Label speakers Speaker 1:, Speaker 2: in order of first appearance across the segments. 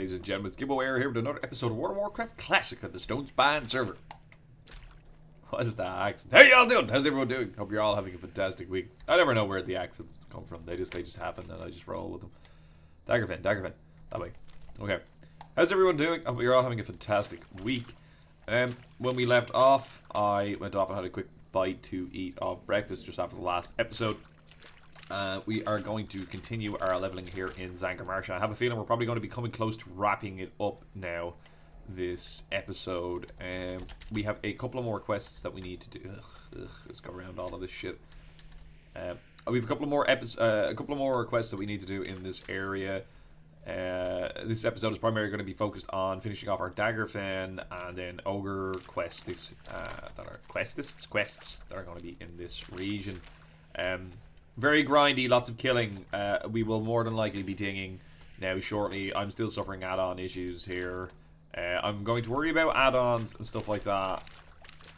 Speaker 1: ladies and gentlemen, it's Gibboeire here with another episode of Warcraft Classic on the Stone Span server. What is that accent? How y'all doing? How's everyone doing? Hope you're all having a fantastic week. I never know where the accents come from. They just happen and I just roll with them. Daggerfin. That way. Okay. How's everyone doing? I hope you're all having a fantastic week. When we left off, I went off and had a quick bite to eat of breakfast just after the last episode. We are going to continue our leveling here in Zangarmarsh. I have a feeling we're probably going to be coming close to wrapping it up now, this episode. We have a couple of more quests that we need to do. Let's go around all of this shit. We have a couple of more quests that we need to do in this area. This episode is primarily going to be focused on finishing off our Daggerfin and then Ogre quests that are going to be in this region. Very grindy, lots of killing. We will more than likely be dinging now shortly. I'm still suffering add-on issues here. I'm going to worry about add-ons and stuff like that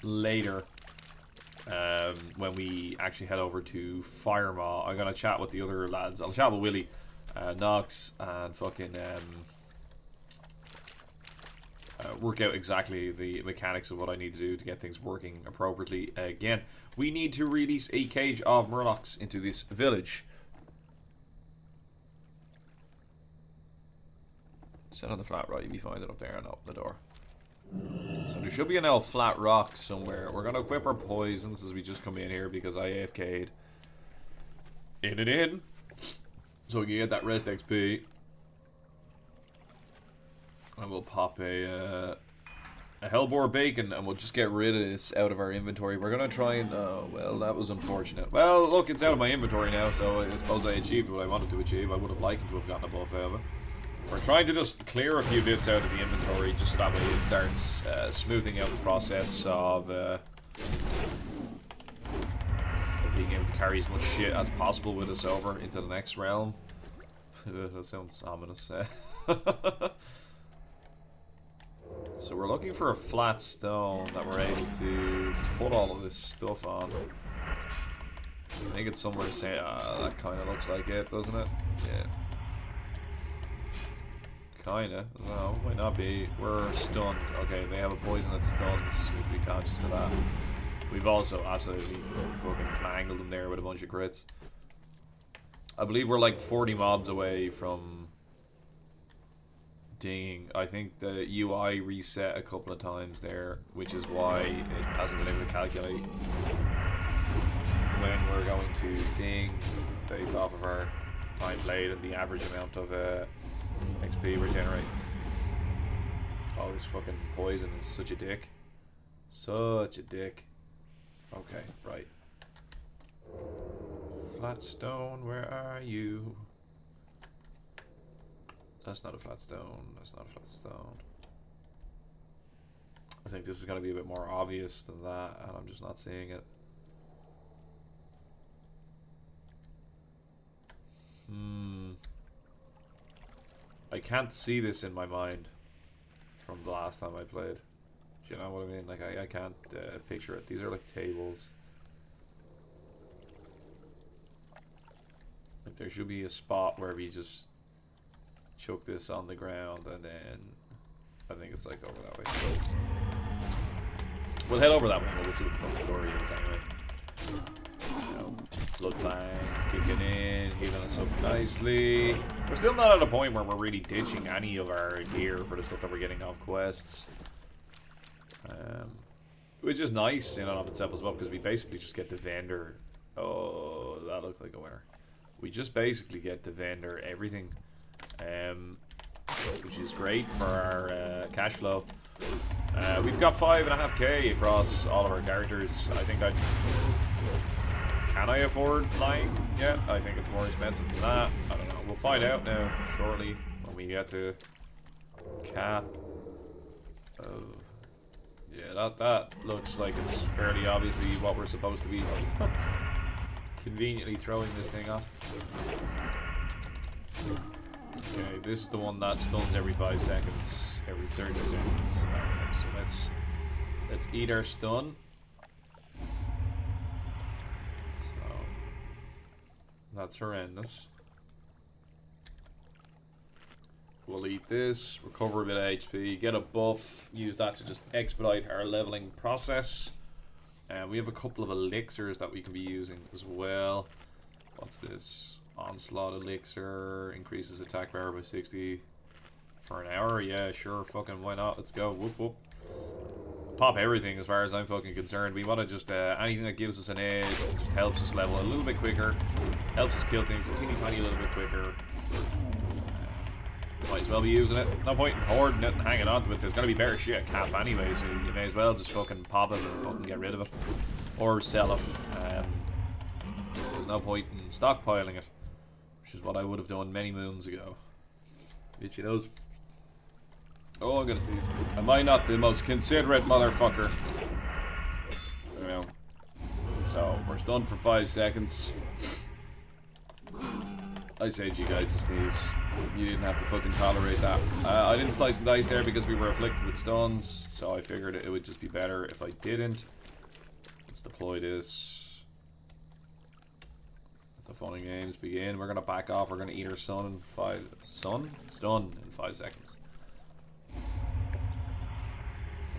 Speaker 1: later. When we actually head over to Firemaw, I'm going to chat with the other lads. I'll chat with Willie, Nox, and fucking work out exactly the mechanics of what I need to do to get things working appropriately again. We need to release a cage of Murlocs into this village. Set on the flat rock, you find it up there and open the door. So there should be an elf flat rock somewhere. We're going to equip our poisons as we just come in here because I AFK'd. In. So we can get that rest XP. And we'll pop a Hellboar Bacon and we'll just get rid of this out of our inventory. We're going to try and... Oh, well, that was unfortunate. Well, look, it's out of my inventory now, so I suppose I achieved what I wanted to achieve. I would have liked to have gotten a buff out of it. We're trying to just clear a few bits out of the inventory, just so that way it starts smoothing out the process of being able to carry as much shit as possible with us over into the next realm. That sounds ominous. So we're looking for a flat stone that we're able to put all of this stuff on. I think it's somewhere to say, that kind of looks like it, doesn't it? Yeah. Kinda. No, might not be. We're stunned. Okay, they have a poison that stuns. We have to be conscious of that. We've also absolutely fucking mangled them there with a bunch of crits. I believe we're like 40 mobs away from dinging. I think the UI reset a couple of times there, which is why it hasn't been able to calculate when we're going to ding based off of our time played and the average amount of XP we're generating. Oh, this fucking poison is such a dick. Such a dick. Okay, right. Flat stone, where are you? That's not a flat stone. That's not a flat stone. I think this is going to be a bit more obvious than that, and I'm just not seeing it. I can't see this in my mind from the last time I played. Do you know what I mean? Like, I can't picture it. These are like tables. Like, there should be a spot where we just chuck this on the ground and then I think it's like over that way. We'll head over that way and we'll see what the fucking story is anyway. Bloodfang kicking in, healing us up nicely. We're still not at a point where we're really ditching any of our gear for the stuff that we're getting off quests. Which is nice in and of itself as well, because we basically just get the vendor. Oh, that looks like a winner. We just basically get the vendor everything, which is great for our cash flow. We've got 5.5k across all of our characters. I think can I afford flying? Yeah, I think it's more expensive than that. I don't know. We'll find out now shortly when we get to cap. Yeah, that looks like it's fairly obviously what we're supposed to be conveniently throwing this thing off. Okay, this is the one that stuns every 5 seconds, every 30 seconds. Okay, so let's eat our stun. So that's horrendous. We'll eat this, recover a bit of HP, get a buff, use that to just expedite our leveling process. And we have a couple of elixirs that we can be using as well. What's this? Onslaught elixir, increases attack power by 60 for an hour. Yeah, sure, fucking why not? Let's go. Whoop whoop. Pop everything as far as I'm fucking concerned. We want to just, anything that gives us an edge, just helps us level a little bit quicker, helps us kill things a teeny tiny little bit quicker. Might as well be using it. No point in hoarding it and hanging on to it. There's gonna be better shit at cap anyway, so you may as well just fucking pop it and fucking get rid of it. Or sell it. There's no point in stockpiling it, which is what I would have done many moons ago. Itchy nose. Oh, I'm gonna sneeze. Am I not the most considerate motherfucker? You know. So, we're stunned for 5 seconds. I saved you guys to sneeze. You didn't have to fucking tolerate that. I didn't slice and dice there because we were afflicted with stuns, so I figured it would just be better if I didn't. Let's deploy this. Let the fun and games begin. We're gonna back off. We're gonna eat our stun in 5 seconds.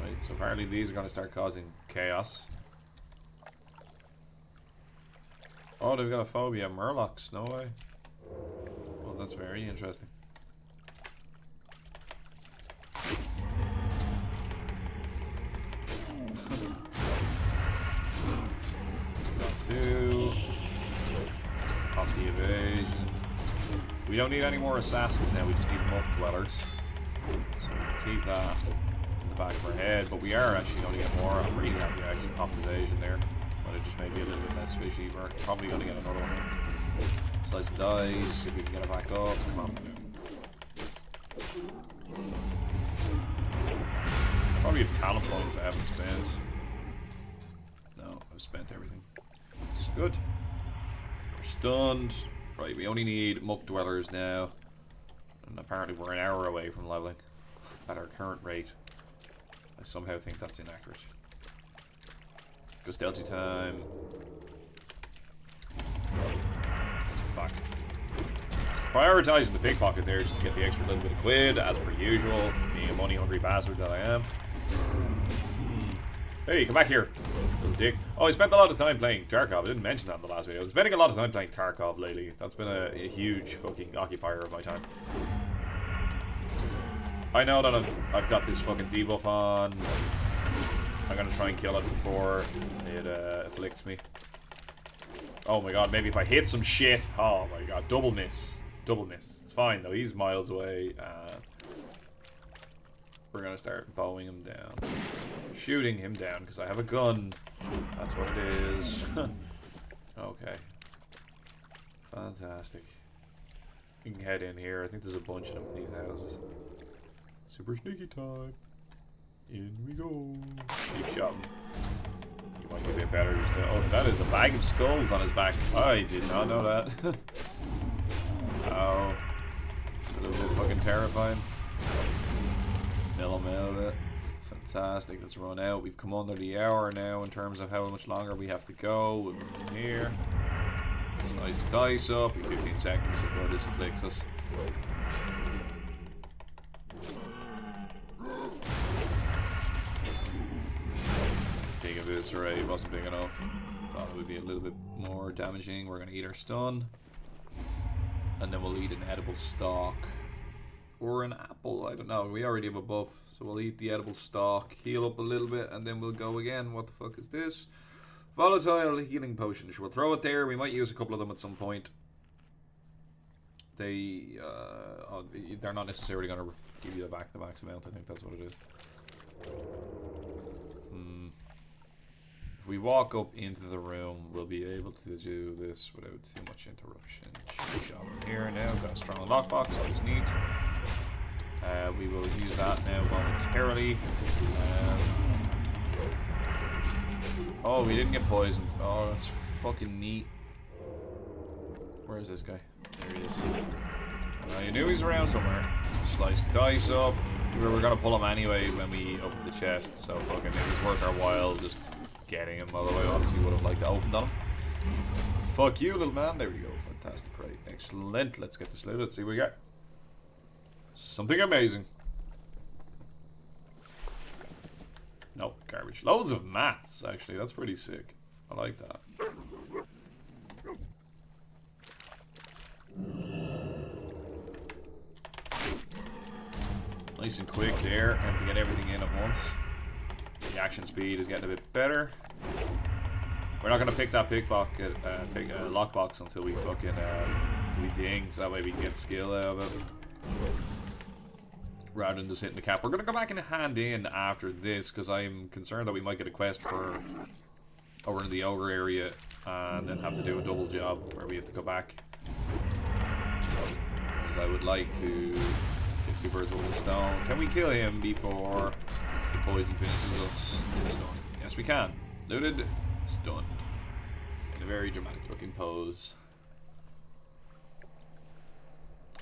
Speaker 1: Right, so apparently these are gonna start causing chaos. Oh, they've got a phobia of Murlocs. No way. Well, that's very interesting. Got 2. Pop the evasion. We don't need any more assassins now, we just need muck dwellers. So we'll keep that in the back of our head, but we are actually going to get more. I'm really happy I actually popped evasion there. But it just may be a little bit less squishy. We're probably going to get another one. Slice and dice, if we can get it back up. Come on. Probably have talent points I haven't spent. No, I've spent everything. It's good. We're stunned. Right, we only need muck dwellers now. And apparently we're an hour away from leveling at our current rate. I somehow think that's inaccurate. Go stealthy time. Fuck. Prioritizing the pickpocket there just to get the extra little bit of quid, as per usual, being a money hungry bastard that I am. Hey, come back here, little dick. Oh, I spent a lot of time playing Tarkov. I didn't mention that in the last video. I've been spending a lot of time playing Tarkov lately. That's been a huge fucking occupier of my time. I know that I've got this fucking debuff on. I'm gonna try and kill it before it afflicts me. Oh my god, maybe if I hit some shit. Oh my god, double miss. Double miss. It's fine though, he's miles away. We're gonna start bowing him down. Shooting him down, because I have a gun. That's what it is. Okay. Fantastic. We can head in here. I think there's a bunch of them in these houses. Super sneaky time. In we go. Keep shotting. You might get a bit better. Just to, oh, that is a bag of skulls on his back. I did not know that. Oh. A little bit fucking terrifying. Mill him out of it. Fantastic. Let's run out. We've come under the hour now in terms of how much longer we have to go. We'll move in here. Slice the dice up. We have 15 seconds before this afflicts us. Big of this array wasn't big enough. Thought it would be a little bit more damaging. We're going to eat our stun. And then we'll eat an edible stalk. Or an apple, I don't know. We already have a buff. So we'll eat the edible stalk, heal up a little bit, and then we'll go again. What the fuck is this? Volatile healing potion. We'll throw it there. We might use a couple of them at some point. They're not necessarily going to give you the max amount. I think that's what it is. If we walk up into the room, we'll be able to do this without too much interruption. Shot in here now. Got a strong lockbox. That's neat. We will use that now momentarily. Oh, we didn't get poisoned. Oh, that's fucking neat. Where is this guy? There he is. You knew he was around somewhere. Slice dice up. We were gonna pull him anyway when we opened the chest, so fucking it was worth our while just getting him. Although I obviously would have liked to open on him. Fuck you, little man. There we go. Fantastic. Right. Excellent. Let's get this loot. Let's see what we got. Something amazing. Nope, garbage. Loads of mats, actually. That's pretty sick. I like that. Nice and quick there, and to get everything in at once. The action speed is getting a bit better. We're not going to pick that lockbox until we fucking we ding, so that way we can get skill out of it. Rather than just hitting the cap. We're going to go back and hand in after this, because I'm concerned that we might get a quest for over in the ogre area and then have to do a double job where we have to go back. Because I would like to get 2 birds with 1 stone. Can we kill him before the poison finishes us in the stone? Yes, we can. Looted, stunned. In a very dramatic looking pose.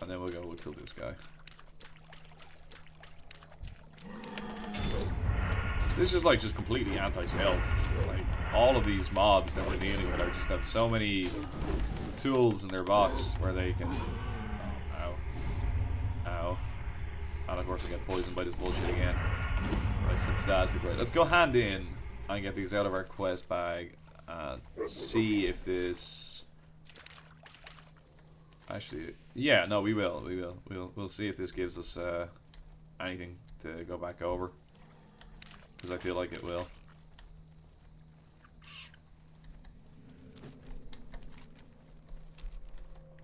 Speaker 1: And then we'll kill this guy. This is like just completely anti-stealth. Like all of these mobs that we're dealing with are just have so many tools in their box where they can. Oh, ow, ow, and of course I get poisoned by this bullshit again. Right, fantastic. Right, let's go hand in and get these out of our quest bag and see if this. Actually, yeah, no, we will. We'll see if this gives us anything to go back over. Because I feel like it will.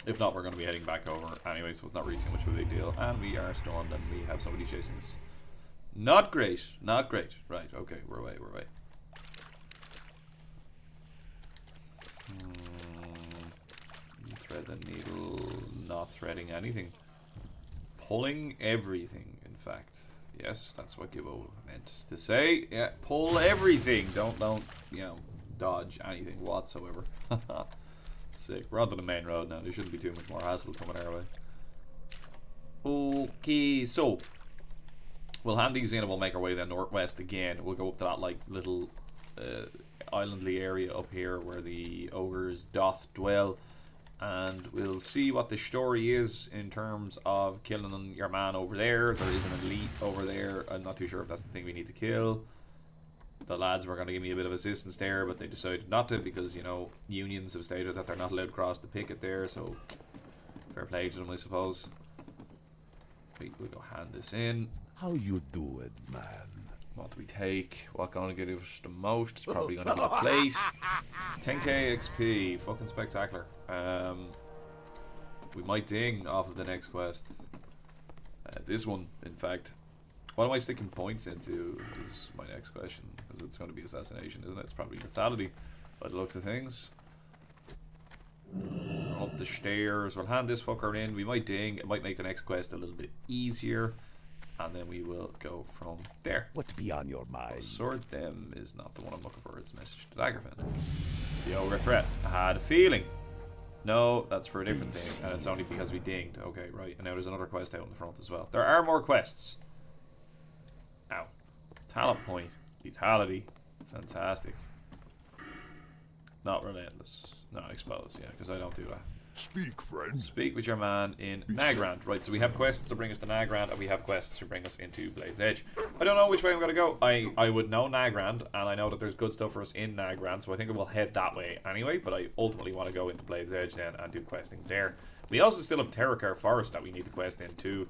Speaker 1: If not, we're going to be heading back over anyway, so it's not really too much of a big deal. And we are stunned and we have somebody chasing us. Not great. Not great. Right, okay, we're away, we're away. Thread the needle. Not threading anything. Pulling everything, in fact. Yes, that's what Gibboeire meant to say. Yeah, pull everything. Don't, you know, dodge anything whatsoever. Sick. We're onto the main road now. There shouldn't be too much more hassle coming our way. Okay, so we'll hand these in and we'll make our way then northwest again. We'll go up to that like little islandly area up here where the ogres doth dwell. And we'll see what the story is in terms of killing your man over there. There is an elite over there. I'm not too sure if that's the thing we need to kill. The lads were going to give me a bit of assistance there, but they decided not to because, you know, unions have stated that they're not allowed to cross the picket there. So, fair play to them, I suppose. We'll go hand this in.
Speaker 2: How you do it, man?
Speaker 1: What do we take? What gonna give us the most? It's probably gonna be the plate. 10k XP, fucking spectacular. We might ding off of the next quest. This one, in fact. What am I sticking points into is my next question. Because it's going to be assassination, isn't it? It's probably lethality by the looks of things. Up the stairs. We'll hand this fucker in. We might ding. It might make the next quest a little bit easier. And then we will go from there.
Speaker 2: What be on your mind?
Speaker 1: Sword them is not the one I'm looking for. It's message to Daggerfin. The ogre threat. I had a feeling. No, that's for a different thing. And it's only because we dinged. Okay, right. And now there's another quest out in the front as well. There are more quests. Ow. Talent point. Lethality. Fantastic. Not relentless. No, expose. Yeah, because I don't do that.
Speaker 2: Speak, friend.
Speaker 1: Speak with your man in Nagrand. Right, so we have quests to bring us to Nagrand, and we have quests to bring us into Blade's Edge. I don't know which way I'm going to go. I would know Nagrand, and I know that there's good stuff for us in Nagrand, so I think I will head that way anyway, but I ultimately want to go into Blade's Edge then and do questing there. We also still have Terracar Forest that we need to quest in too.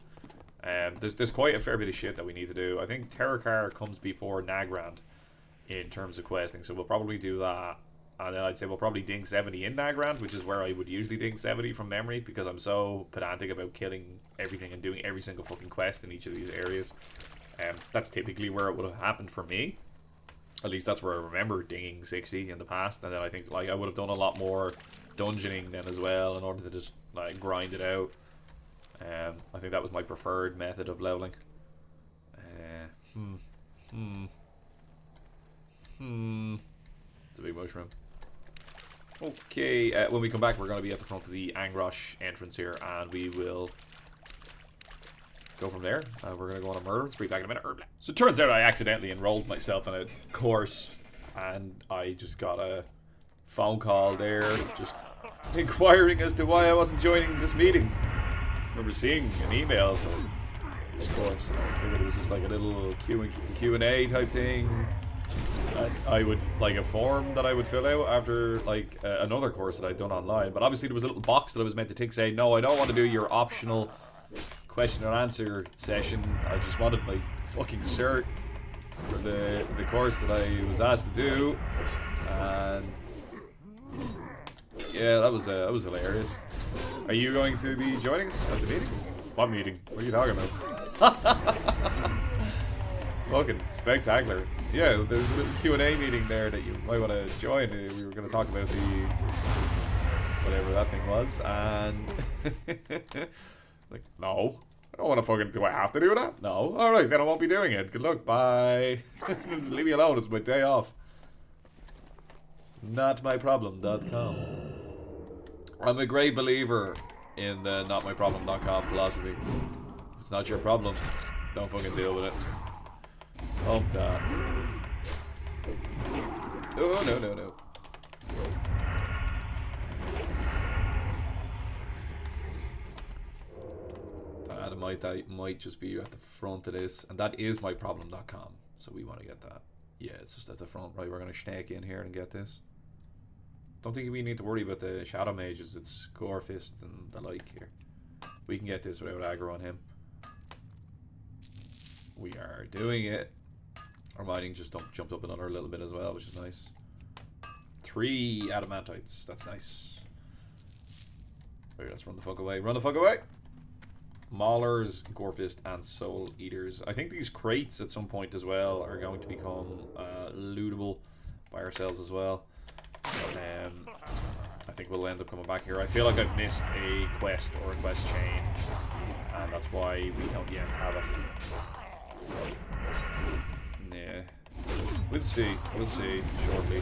Speaker 1: There's quite a fair bit of shit that we need to do. I think Terracar comes before Nagrand in terms of questing, so we'll probably do that. And then I'd say we'll probably ding 70 in Nagrand, which is where I would usually ding 70 from memory, because I'm so pedantic about killing everything and doing every single fucking quest in each of these areas. That's typically where it would have happened for me. At least that's where I remember dinging 60 in the past. And then I think like I would have done a lot more dungeoning then as well in order to just like grind it out. I think that was my preferred method of leveling. It's a big mushroom. Okay, when we come back, we're going to be at the front of the Angrosh entrance here, and we will go from there. We're going to go on a murder spree back in a minute. So it turns out I accidentally enrolled myself in a course, and I just got a phone call there, just inquiring as to why I wasn't joining this meeting. I remember seeing an email this course. I figured it was just like a little Q&A type thing. I would like a form that I would fill out after like another course that I'd done online. But obviously there was a little box that I was meant to tick saying, no, I don't want to do your optional question and answer session. I just wanted my fucking cert for the course that I was asked to do. And yeah, that was hilarious. Are you going to be joining us at the meeting? What meeting? What are you talking about? Fucking spectacular. Yeah, there's a little Q&A meeting there that you might want to join. We were going to talk about the whatever that thing was, and like, no, I don't want to fucking. Do I have to do that? No. All right, then I won't be doing it. Good luck. Bye. Leave me alone. It's my day off. Notmyproblem.com. I'm a great believer in the notmyproblem.com philosophy. If it's not your problem, don't fucking deal with it. Oh, that. Oh, no. That might just be at the front of this. And that is myproblem.com. So we want to get that. Yeah, it's just at the front. Right, we're going to snake in here and get this. Don't think we need to worry about the shadow mages. It's Gorefist and the like here. We can get this without aggro on him. We are doing it. Our mining just jumped up another little bit as well, which is nice. 3 adamantites. That's nice. Right, let's run the fuck away. Run the fuck away! Maulers, Gorefist, and Soul Eaters. I think these crates at some point as well are going to become lootable by ourselves as well. I think we'll end up coming back here. I feel like I've missed a quest or a quest chain, and that's why we don't yet have it. Yeah, we'll see shortly.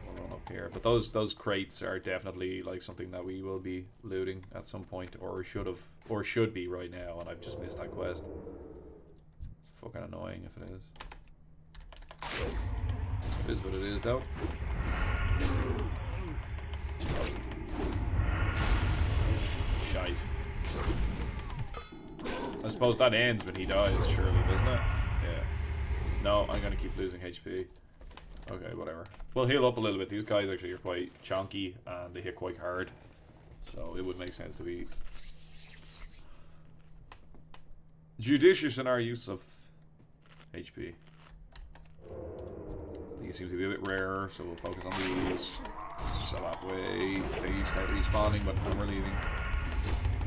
Speaker 1: We'll run up here, but those crates are definitely like something that we will be looting at some point, or should be right now, and I've just missed that quest. It's fucking annoying if it is. It is what it is, though. Shite. I suppose that ends when he dies, surely, doesn't it? Yeah. No, I'm gonna keep losing HP. Okay, whatever. We'll heal up a little bit. These guys actually are quite chunky and they hit quite hard. So it would make sense to be judicious in our use of HP. These seem to be a bit rarer, so we'll focus on these. So that way they start respawning, but when we're leaving.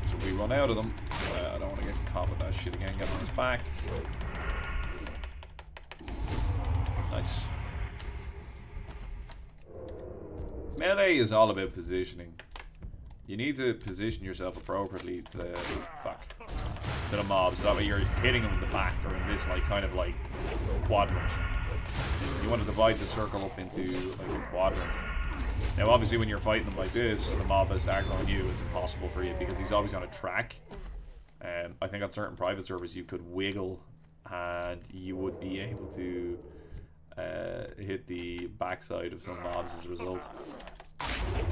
Speaker 1: So if we run out of them, I don't want to get caught with that shit again, get on his back. Nice. Melee is all about positioning. You need to position yourself appropriately to the mobs, so that way you're hitting them in the back, or in this like kind of like quadrant. You want to divide the circle up into like a quadrant. Now obviously when you're fighting them like this and the mob is aggro on you, it's impossible for you because he's always going to track. I think on certain private servers you could wiggle and you would be able to hit the backside of some mobs as a result. Okay,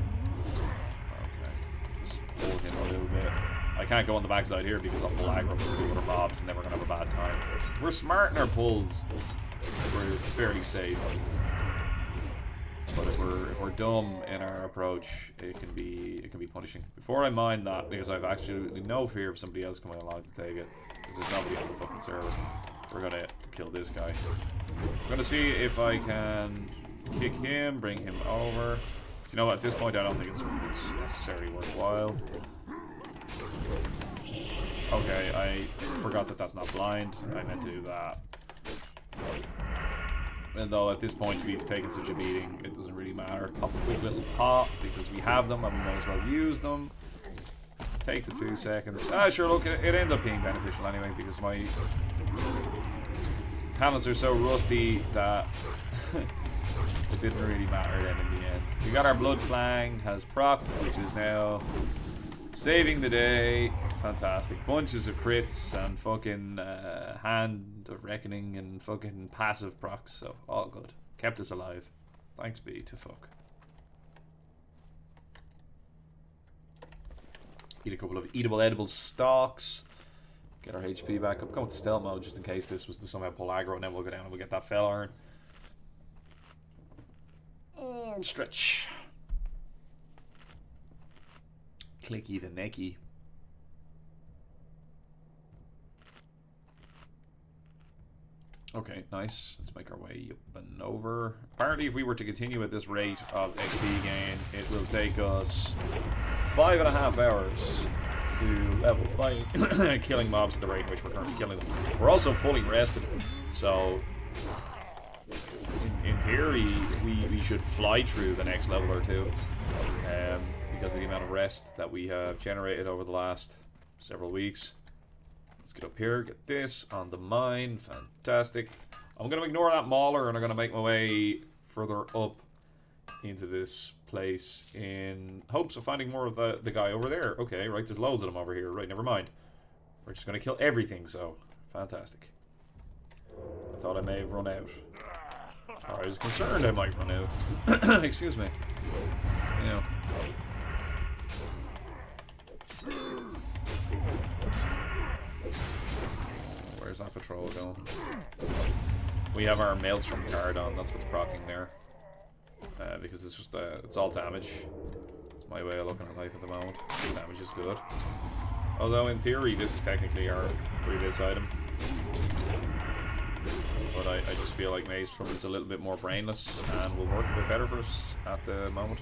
Speaker 1: just pull him a little bit. I can't go on the backside here because I'll pull aggro from the other mobs and then we're going to have a bad time. We're smart in our pulls. We're fairly safe, but if we're dumb in our approach, it can be punishing. Before I mind that, because I've absolutely no fear of somebody else coming along to take it, because there's nobody on the fucking server, we're gonna kill this guy. I'm gonna see if I can kick him, bring him over. So, you know what? At this point, I don't think it's necessarily worthwhile. Okay, I forgot that that's not blind. I meant to do that. And though at this point we've taken such a beating, it doesn't really matter. Pop a quick little pop because we have them and we might as well use them. Take the 2 seconds. Ah, sure, look, it ended up being beneficial anyway because my talents are so rusty that it didn't really matter then in the end. We got our blood flang, has proc, which is now saving the day. Fantastic. Bunches of crits and fucking hand of reckoning and fucking passive procs, so all good. Kept us alive. Thanks be to fuck. Eat a couple of eatable edible stalks. Get our HP back up. Go with the stealth mode just in case this was to somehow pull aggro, and then we'll go down and we'll get that fell iron. Stretch. Clicky the necky. Okay, nice. Let's make our way up and over. Apparently, if we were to continue at this rate of XP gain, it will take us 5.5 hours to level by killing mobs at the rate in which we're currently killing them. We're also fully rested, so in theory, we should fly through the next level or two, because of the amount of rest that we have generated over the last several weeks. Let's get up here, get this on the mine. Fantastic. I'm going to ignore that mauler and I'm going to make my way further up into this place in hopes of finding more of the guy over there. Okay, right, there's loads of them over here. Right, never mind. We're just going to kill everything, so fantastic. I thought I may have run out. Or I was concerned I might run out. Excuse me. Yeah. Where's that patrol going? We have our Maelstrom card on, that's what's proccing there. Because it's just, it's all damage. It's my way of looking at life at the moment. Damage is good. Although in theory this is technically our previous item. But I just feel like Maelstrom is a little bit more brainless and will work a bit better for us at the moment.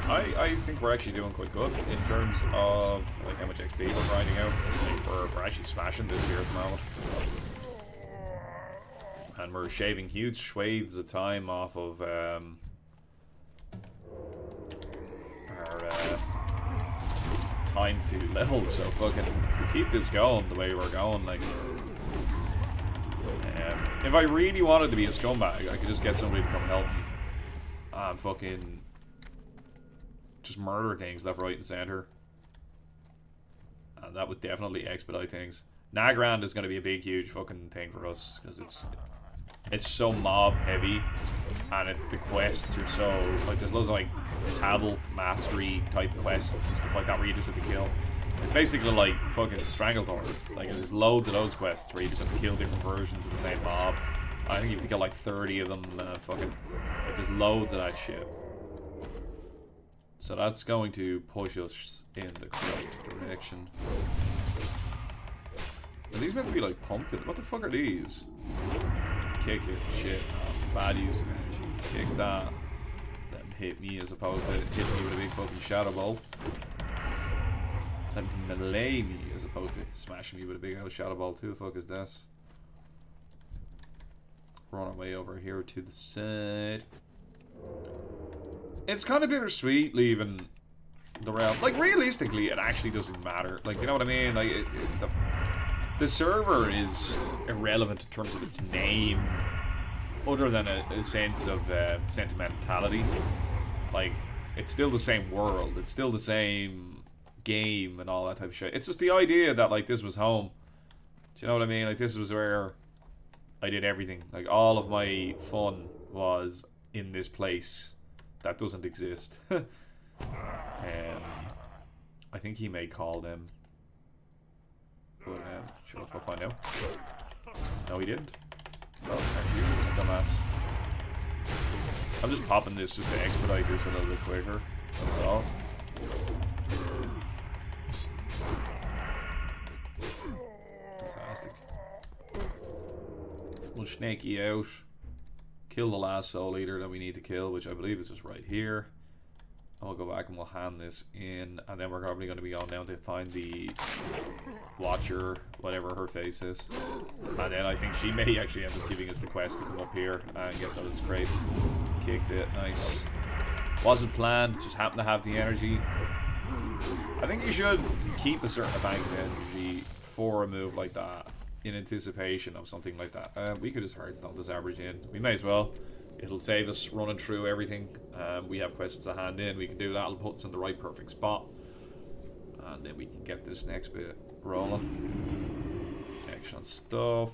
Speaker 1: I think we're actually doing quite good in terms of like how much XP we're grinding out. Like we're actually smashing this here at the moment. And we're shaving huge swathes of time off of our time to level. So fucking if we keep this going the way we're going, like if I really wanted to be a scumbag, I could just get somebody to come help me and fucking just murder things left, right, and center, and that would definitely expedite things. Nagrand is going to be a big, huge fucking thing for us because it's so mob heavy, and the quests are so like there's loads of like tablet mastery type quests and stuff like that where you just have to kill. It's basically like fucking Stranglethorn. Like there's loads of those quests where you just have to kill different versions of the same mob. I think you have to kill like 30 of them. Fucking like there's loads of that shit. So that's going to push us in the correct direction. Are these meant to be like pumpkin? What the fuck are these? Kick it, shit. Bad use of energy. Kick that. Let him hit me as opposed to hitting me with a big fucking shadow bolt. Let him melee me as opposed to smashing me with a big old shadow bolt. Who the fuck is this? Run our way over here to the side. It's kind of bittersweet leaving the realm. Like, realistically, it actually doesn't matter. Like, you know what I mean? Like, the server is irrelevant in terms of its name, other than a sense of sentimentality. Like, it's still the same world. It's still the same game and all that type of shit. It's just the idea that, like, this was home. Do you know what I mean? Like, this was where I did everything. Like, all of my fun was in this place that doesn't exist. I think he may call them. But, sure, we'll find out. No, he didn't. Oh, thank you, dumbass. I'm just popping this just to expedite this a little bit quicker. That's all. Fantastic. We'll snake you out. Kill the last soul eater that we need to kill, which I believe is just right here. And we'll go back and we'll hand this in, and then we're probably going to be going down to find the Watcher, whatever her face is. And then I think she may actually end up giving us the quest to come up here and get those crates. Kicked it, nice. Wasn't planned, just happened to have the energy. I think you should keep a certain amount of energy for a move like that, in anticipation of something like that. We could just hardstone this average in. We may as well. It'll save us running through everything. We have quests to hand in. We can do that. It'll put us in the right perfect spot. And then we can get this next bit rolling. Excellent stuff.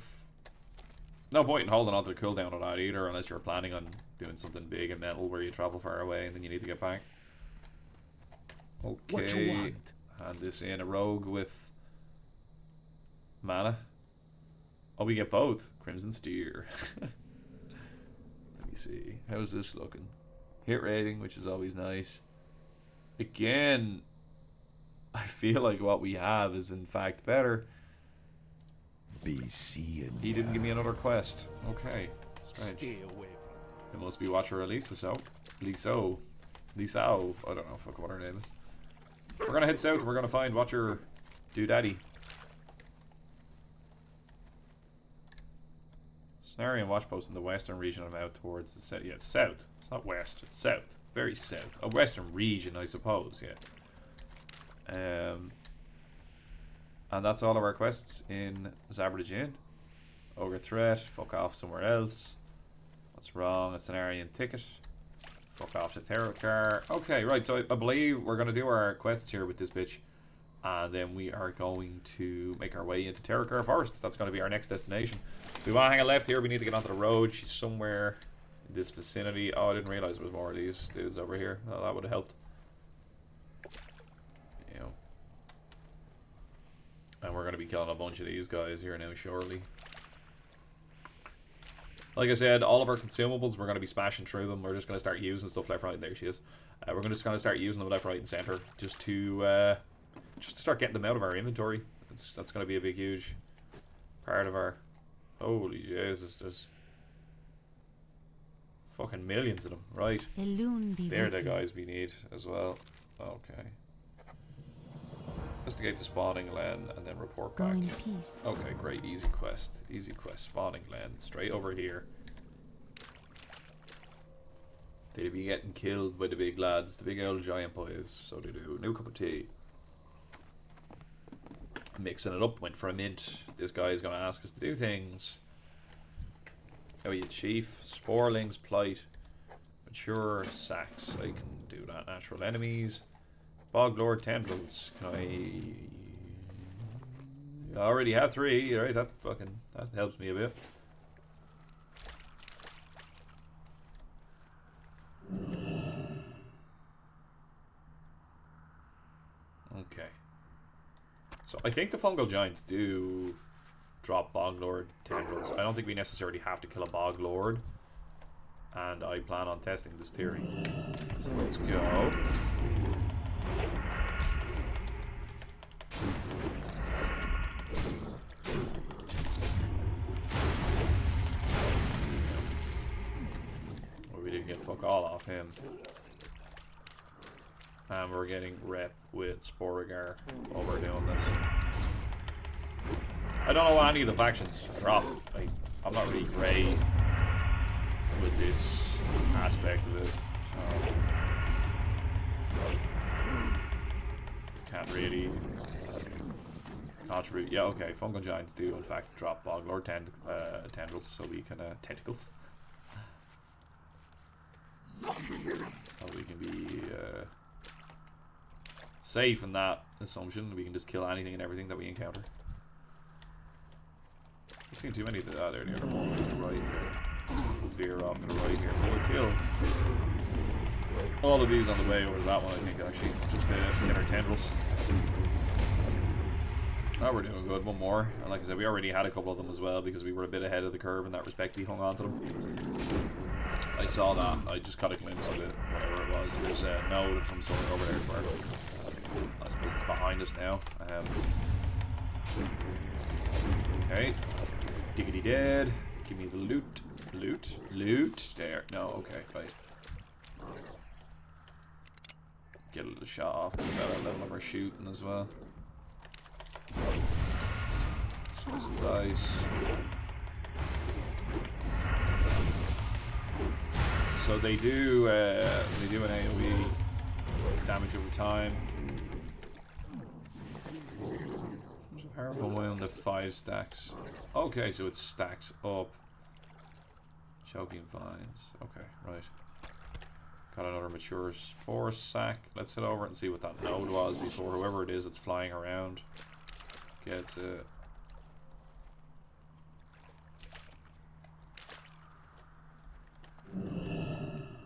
Speaker 1: No point in holding on to the cooldown on that either, unless you're planning on doing something big and metal where you travel far away and then you need to get back.
Speaker 2: What you
Speaker 1: Okay.
Speaker 2: want?
Speaker 1: Hand this in. A rogue with mana. Oh, we get both. Crimson Steer. Let me see. How's this looking? Hit rating, which is always nice. Again, I feel like what we have is in fact better.
Speaker 2: Be seeing.
Speaker 1: He didn't give me another quest. Okay. Strange.
Speaker 2: Stay away
Speaker 1: It must be Watcher Elisa, so. Lisao. Lisao. I don't know fuck what her name is. We're gonna head south. We're gonna find Watcher Doodaddy. Cenarian watch post in the western region of out towards the south. Yeah, it's south. It's not west. It's south. Very south. A western region, I suppose. Yeah. And that's all of our quests in Zabradajin. Ogre threat. Fuck off somewhere else. What's wrong? A Cenarian ticket. Fuck off to Therakar. Okay, right. So I believe we're gonna do our quests here with this bitch. And then we are going to make our way into Therakar Forest. That's going to be our next destination. We want to hang a left here. We need to get onto the road. She's somewhere in this vicinity. Oh, I didn't realize there was more of these dudes over here. Oh, that would have helped. You know. And we're going to be killing a bunch of these guys here now, surely. Like I said, all of our consumables, we're going to be smashing through them. We're just going to start using stuff left, right, and there she is. We're just going to start using them left, right, and center. Just to start getting them out of our inventory. That's going to be a big, huge part of our... Holy Jesus, there's fucking millions of them. Right. They're the guys we need as well. Okay. Investigate the spawning land and then report back. Okay, great. Easy quest. Easy quest. Spawning land. Straight over here. They'd be getting killed by the big lads, the big old giant boys. So they do. New cup of tea. Mixing it up, went for a mint. This guy is going to ask us to do things. How are you, Chief? Sporelings, Plight, Mature, Sacks. I can do that. Natural enemies. Boglord, Tendrils. Can I already have 3, right? That helps me a bit. Okay. So I think the fungal giants do drop Boglord tendrils. I don't think we necessarily have to kill a Boglord. And I plan on testing this theory. So let's go. Well, we didn't get fuck all off him. And we're getting rep with Sporigar while we're doing this. I don't know what any of the factions drop. I'm not really great with this aspect of it. Can't really contribute. Yeah, okay. Fungal giants do in fact drop Boglord tendrils, so we can tentacles. So we can be safe in that assumption. We can just kill anything and everything that we encounter. I've seen too many of that earlier. They're more to the right here. We'll veer off to the right here. We'll kill all of these on the way over to that one, I think, actually. Just to get our tendrils. Oh, we're doing good. One more. And like I said, we already had a couple of them as well because we were a bit ahead of the curve in that respect. We hung on to them. I saw that. I just caught a glimpse of it, whatever it was. There's a node of some sort over there. I suppose it's behind us now. Okay. Diggity dead. Give me the loot. Loot. There. No, okay, right. Get a little shot off. There's that level of our shooting as well. Slice and dice. So they do an AoE damage over time. Powerful wound of 5 stacks. Okay, so it stacks up. Choking vines. Okay, right. Got another mature spore sack. Let's head over and see what that node was before whoever it is that's flying around gets it.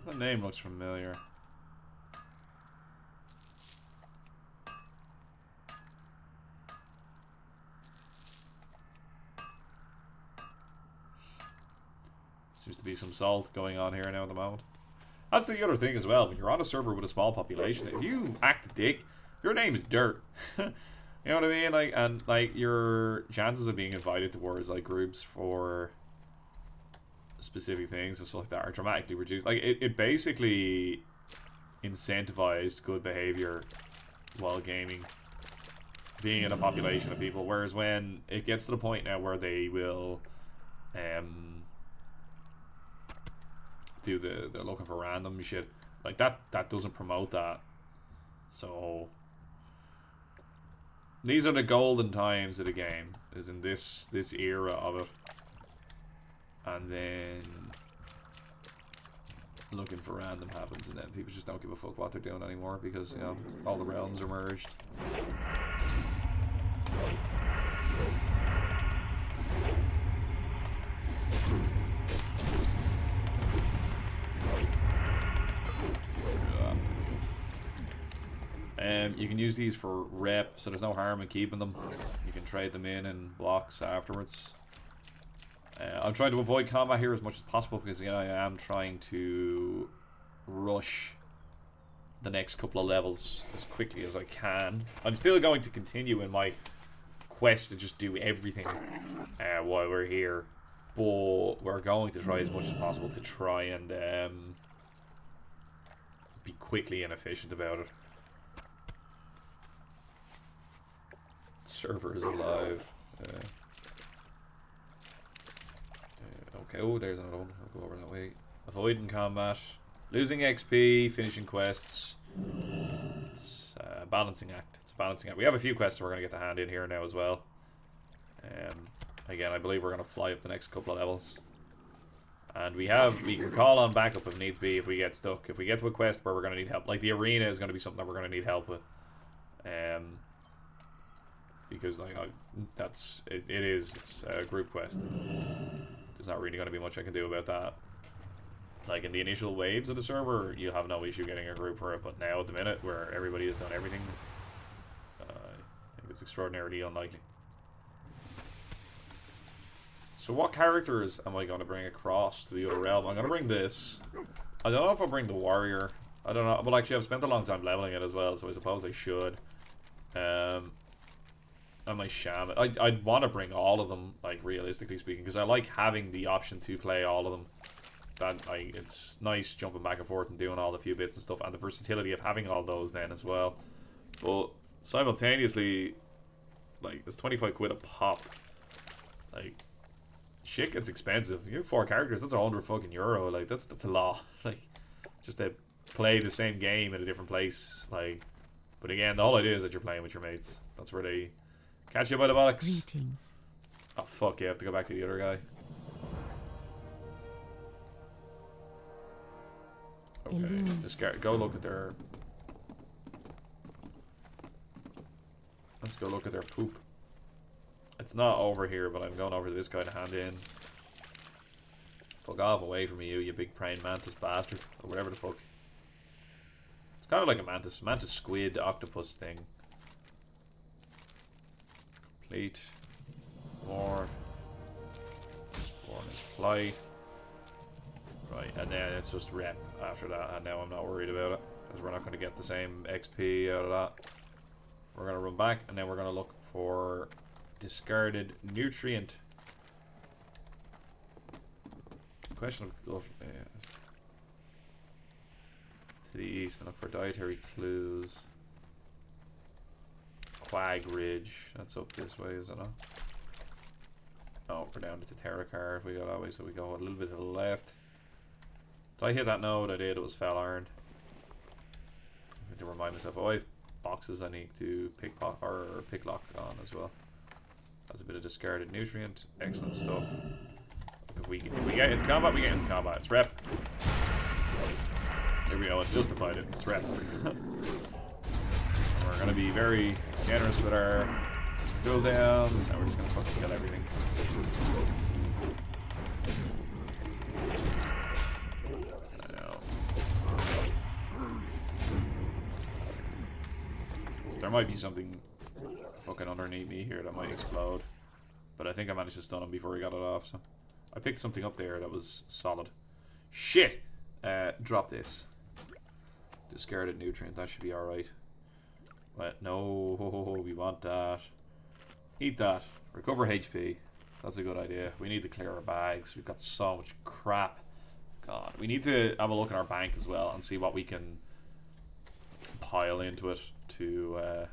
Speaker 1: That name looks familiar. Seems to be some salt going on here now at the moment. That's the other thing as well. When you're on a server with a small population, if you act a dick, your name is dirt. You know what I mean? Like, and like your chances of being invited towards like groups for specific things and stuff like that are dramatically reduced. Like it basically incentivized good behavior while gaming, being in a population of people. Whereas when it gets to the point now where they will do they're looking for random shit, like that doesn't promote that. So these are the golden times of the game, is in this era of it. And then looking for random happens, and then people just don't give a fuck what they're doing anymore because, you know, all the realms are merged. You can use these for rep, so there's no harm in keeping them. You can trade them in blocks afterwards. I'm trying to avoid combat here as much as possible because, again, I am trying to rush the next couple of levels as quickly as I can. I'm still going to continue in my quest to just do everything while we're here, but we're going to try as much as possible to try and be quickly and efficient about it. Server is alive. Okay, oh, there's another one. I'll go over that way. Avoiding combat, losing XP, finishing quests. It's a balancing act. It's a balancing act. We have a few quests that we're going to get the hand in here now as well. Again, I believe we're going to fly up the next couple of levels. And we can call on backup if needs be if we get stuck. If we get to a quest where we're going to need help, like the arena is going to be something that we're going to need help with. Because like it's a group quest. There's not really going to be much I can do about that. Like in the initial waves of the server, you have no issue getting a group for it, but now at the minute where everybody has done everything, I think it's extraordinarily unlikely. So what characters am I going to bring across to the other realm? I'm going to bring this. I don't know if I'll bring the warrior. I don't know. Well, actually, I've spent a long time leveling it as well, so I suppose I should. And my shaman. I'd want to bring all of them, like, realistically speaking, because I like having the option to play all of them. It's nice jumping back and forth and doing all the few bits and stuff, and the versatility of having all those then as well. But simultaneously, like, it's 25 quid a pop. Like, shit gets expensive. You have 4 characters, that's €100 fucking euro. Like, that's a lot. Like, just to play the same game in a different place. Like, but again, the whole idea is that you're playing with your mates. That's where they catch you by the bollocks.
Speaker 3: Greetings.
Speaker 1: Oh fuck, yeah, I have to go back to the other guy. Okay, discard. Go look at their. Let's go look at their poop. It's not over here, but I'm going over to this guy to hand in. Fuck off away from me, you big praying mantis bastard, or whatever the fuck. It's kind of like a mantis squid octopus thing. Complete. More. Spawn is plight. Right, and then it's just rep after that, and now I'm not worried about it, because we're not going to get the same XP out of that. We're going to run back, and then we're going to look for discarded nutrient. Question of to the east and look for dietary clues. Quag Ridge, that's up this way, is it not? Oh, we're down to the Terracar if we go that way, so we go a little bit to the left. Did I hit that node? I did, it was fell iron. I need to remind myself, oh, I have boxes I need to picklock on as well. That's a bit of discarded nutrient, excellent stuff. If we get into combat, we get into combat. It's rep. Here we go, it's justified it, it's rep. We're gonna be very generous with our cooldowns, and we're just gonna fucking kill everything. I know. There might be something fucking underneath me here that might explode. But I think I managed to stun him before he got it off, so. I picked something up there that was solid. Shit! Drop this. Discarded nutrient. That should be alright. But no, we want that. Eat that. Recover HP. That's a good idea. We need to clear our bags. We've got so much crap. God, we need to have a look at our bank as well and see what we can pile into it to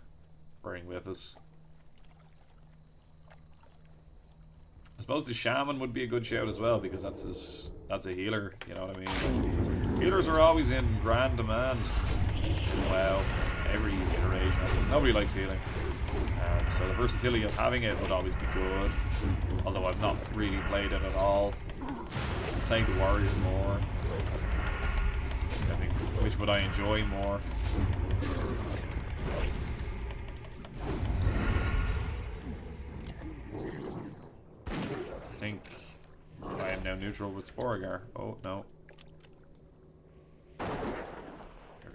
Speaker 1: bring with us. I suppose the shaman would be a good shout as well, because that's a healer, you know what I mean? Healers are always in grand demand. Wow, every iteration of it. Nobody likes healing. So the versatility of having it would always be good. Although I've not really played it at all. I'm playing the warrior more. I mean, which would I enjoy more? I think I am now neutral with Sporagar. Oh, no. There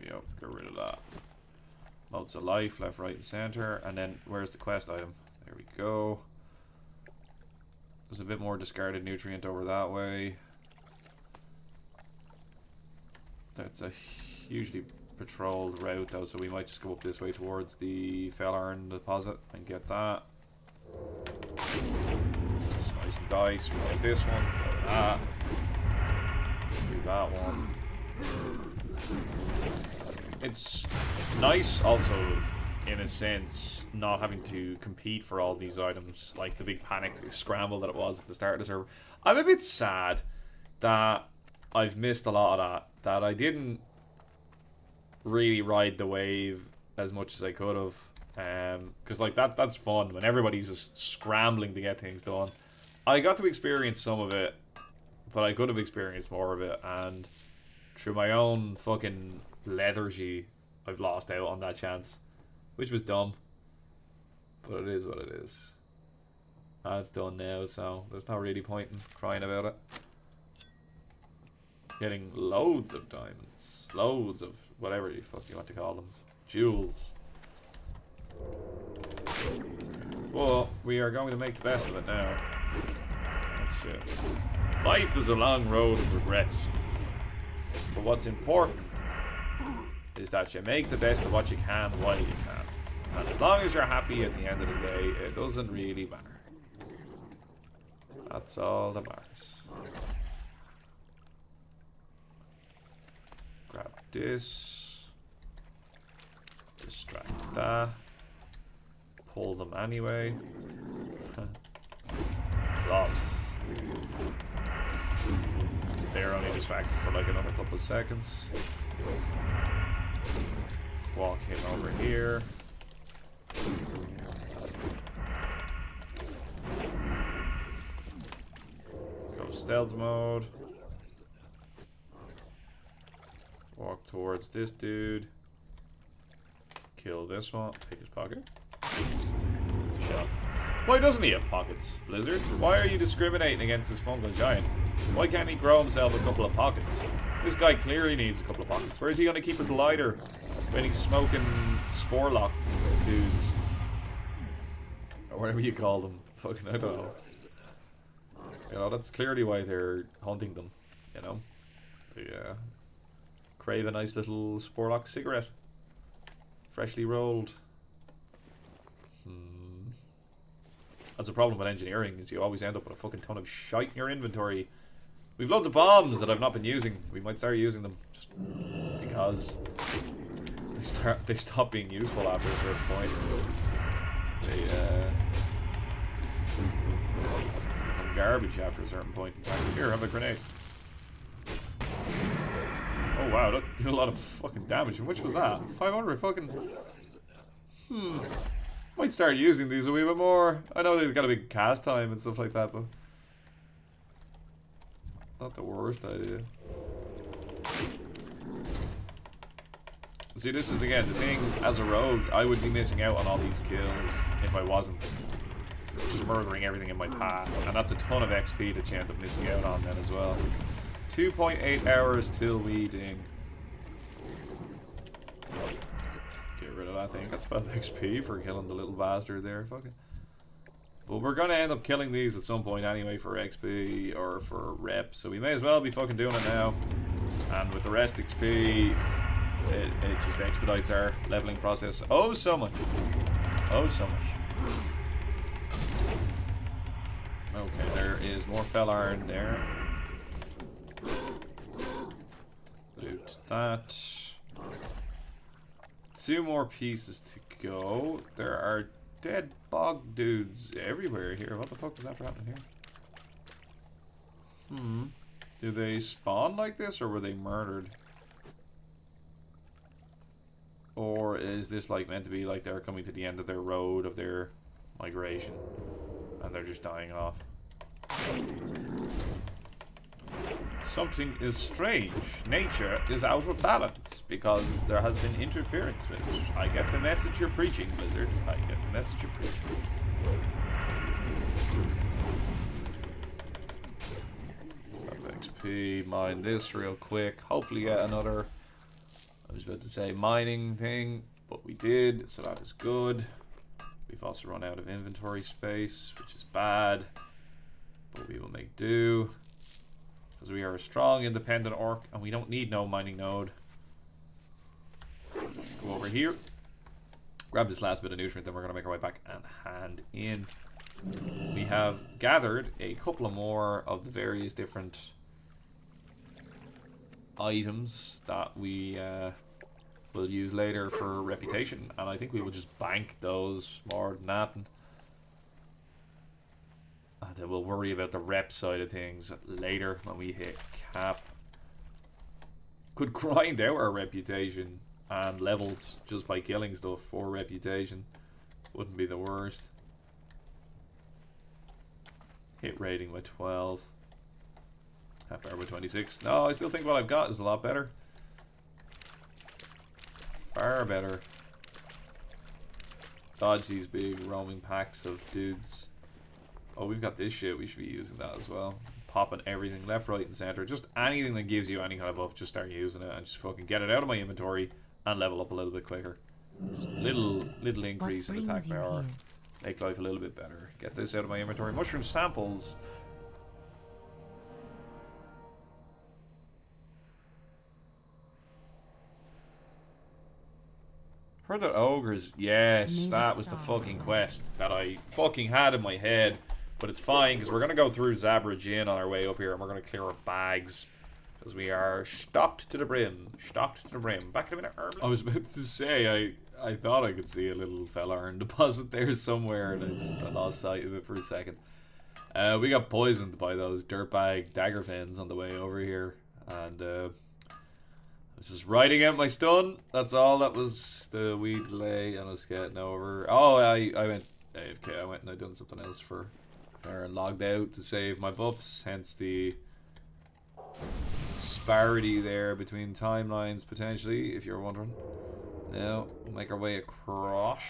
Speaker 1: we go. Get rid of that. Motes of life, left, right, and center. And then, where's the quest item? There we go. There's a bit more discarded nutrient over that way. That's a hugely patrolled route, though, so we might just go up this way towards the Fellarn deposit and get that. Slice and dice. We get this one. That. Do that one. It's nice also, in a sense, not having to compete for all these items, like the big panic scramble that it was at the start of the server. I'm a bit sad that I've missed a lot of that I didn't really ride the wave as much as I could have. Because like that's fun when everybody's just scrambling to get things done. I got to experience some of it, but I could have experienced more of it, and through my own fucking lethargy, I've lost out on that chance, which was dumb, but it is what it is. It's done now, so there's no really point in crying about it. Getting loads of diamonds, loads of whatever you fuck you want to call them, jewels. Well, we are going to make the best of it now. That's it. Life is a long road of regrets, but what's important is that you make the best of what you can while you can. And as long as you're happy at the end of the day, it doesn't really matter. That's all that matters. Grab this. Distract that. Pull them anyway. Flops. They're only distracted for like another couple of seconds. Walk him over here. Go stealth mode. Walk towards this dude. Kill this one. Pick his pocket. Shut up. Why doesn't he have pockets, Blizzard? Why are you discriminating against this fungal giant? Why can't he grow himself a couple of pockets? This guy clearly needs a couple of pockets. Where is he going to keep his lighter when he's smoking Sporlock dudes? Or whatever you call them. Fucking, I don't know. You know, that's clearly why they're hunting them, you know? Yeah. Crave a nice little Sporlock cigarette. Freshly rolled. That's a problem with engineering, is you always end up with a fucking ton of shite in your inventory. We've loads of bombs that I've not been using. We might start using them just because they stop being useful after a certain point. They become garbage after a certain point. In fact, here, have a grenade. Oh wow, that did a lot of fucking damage. How much was that? 500 fucking... Might start using these a wee bit more. I know they've got a big cast time and stuff like that, but not the worst idea. See, this is again the thing, as a rogue, I would be missing out on all these kills if I wasn't just murdering everything in my path. And that's a ton of XP that you end up missing out on then as well. 2.8 hours till we ding. Get rid of that thing. That's 12 XP for killing the little bastard there. Fuck it. But we're gonna end up killing these at some point anyway for XP or for rep, so we may as well be fucking doing it now. And with the rest XP, it just expedites our leveling process. Oh, so much. Oh, so much. Okay, there is more fell iron there. Loot that. 2 more pieces to go. There are dead bog dudes everywhere here. What the fuck is after happening here? Do they spawn like this, or were they murdered? Or is this like meant to be like they're coming to the end of their road of their migration and they're just dying off? Something is strange. Nature is out of balance because there has been interference with it. I get the message you're preaching, Blizzard. I get the message you're preaching. XP, mine this real quick. Hopefully get another, I was about to say mining thing, but we did, so that is good. We've also run out of inventory space, which is bad, but we will make do. Because we are a strong, independent orc, and we don't need no mining node. Go over here. Grab this last bit of nutrient, then we're going to make our way back and hand in. We have gathered a couple of more of the various different items that we will use later for reputation. And I think we will just bank those more than that. And then we'll worry about the rep side of things later when we hit cap. Could grind out our reputation and levels just by killing stuff for reputation. Wouldn't be the worst. Hit rating with 12. Half hour with 26. No, I still think what I've got is a lot better. Far better. Dodge these big roaming packs of dudes. Oh, we've got this shit. We should be using that as well. Popping everything left, right, and center. Just anything that gives you any kind of buff, just start using it and just fucking get it out of my inventory and level up a little bit quicker. Just little increase in attack power. Make life a little bit better. Get this out of my inventory. Mushroom samples. Heard that ogres. Yes, that was the fucking quest that I fucking had in my head. But it's fine, because we're going to go through Zabra Gin on our way up here, and we're going to clear our bags. Because we are stocked to the brim. Stocked to the brim. Back in a minute. I was about to say, I thought I could see a little fell iron deposit there somewhere, and I lost sight of it for a second. We got poisoned by those dirtbag dagger fins on the way over here. And I was just writing out my stun. That's all. That was the wee delay, and I was getting over. Oh, I went AFK. I went and I done something else for... or logged out to save my buffs, hence the disparity there between timelines potentially, if you're wondering. Now we'll make our way across.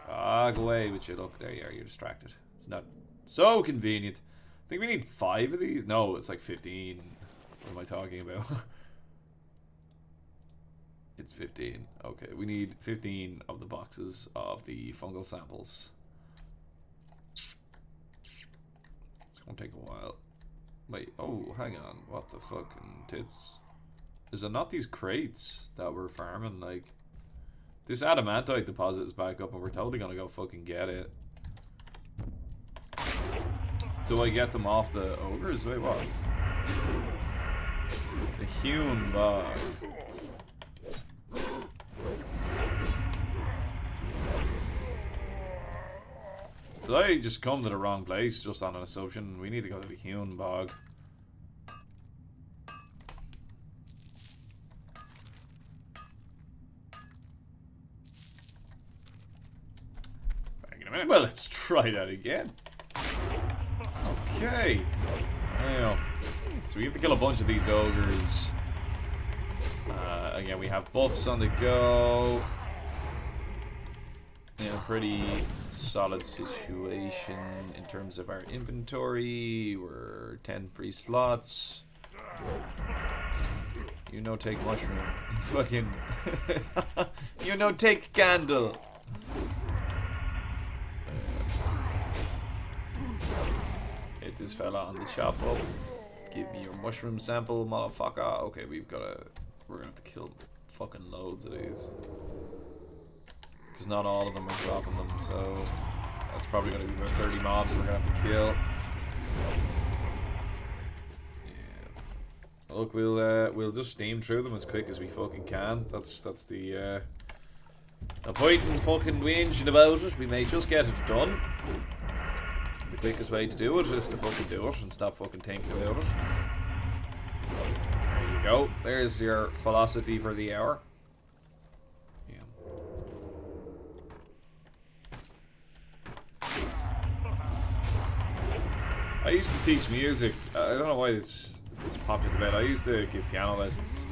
Speaker 1: Go away with you. Look, there you are. You're distracted. It's not so convenient. I think we need 5 of these. No, it's like 15. What am I talking about? It's 15. Okay, we need 15 of the boxes of the fungal samples. Won't take a while. Wait, oh, hang on. What the fucking tits? Is it not these crates that we're farming? Like, this adamantite deposit is back up and we're totally gonna go fucking get it. Do I get them off the ogres? Wait, what? The hewn bog. Did I just come to the wrong place just on an assumption? We need to go to the hewn bog. Back in a minute. Well, let's try that again. Okay. Now, so we have to kill a bunch of these ogres. Again, we have buffs on the go. In a pretty solid situation in terms of our inventory. We're 10 free slots. You know, take mushroom. Fucking. You know, take candle. beat this fella on the shop up. Give me your mushroom sample, motherfucker. Okay, we're gonna have to kill fucking loads of these. Because not all of them are dropping them, so that's probably gonna be about 30 mobs we're gonna have to kill. Yeah. Look, we'll just steam through them as quick as we fucking can. That's the point in fucking whinging about it. We may just get it done. The quickest way to do it is to fucking do it and stop fucking thinking about it. There you go. There's your philosophy for the hour. Yeah. I used to teach music. I don't know why it's popped into bed. I used to give piano lessons.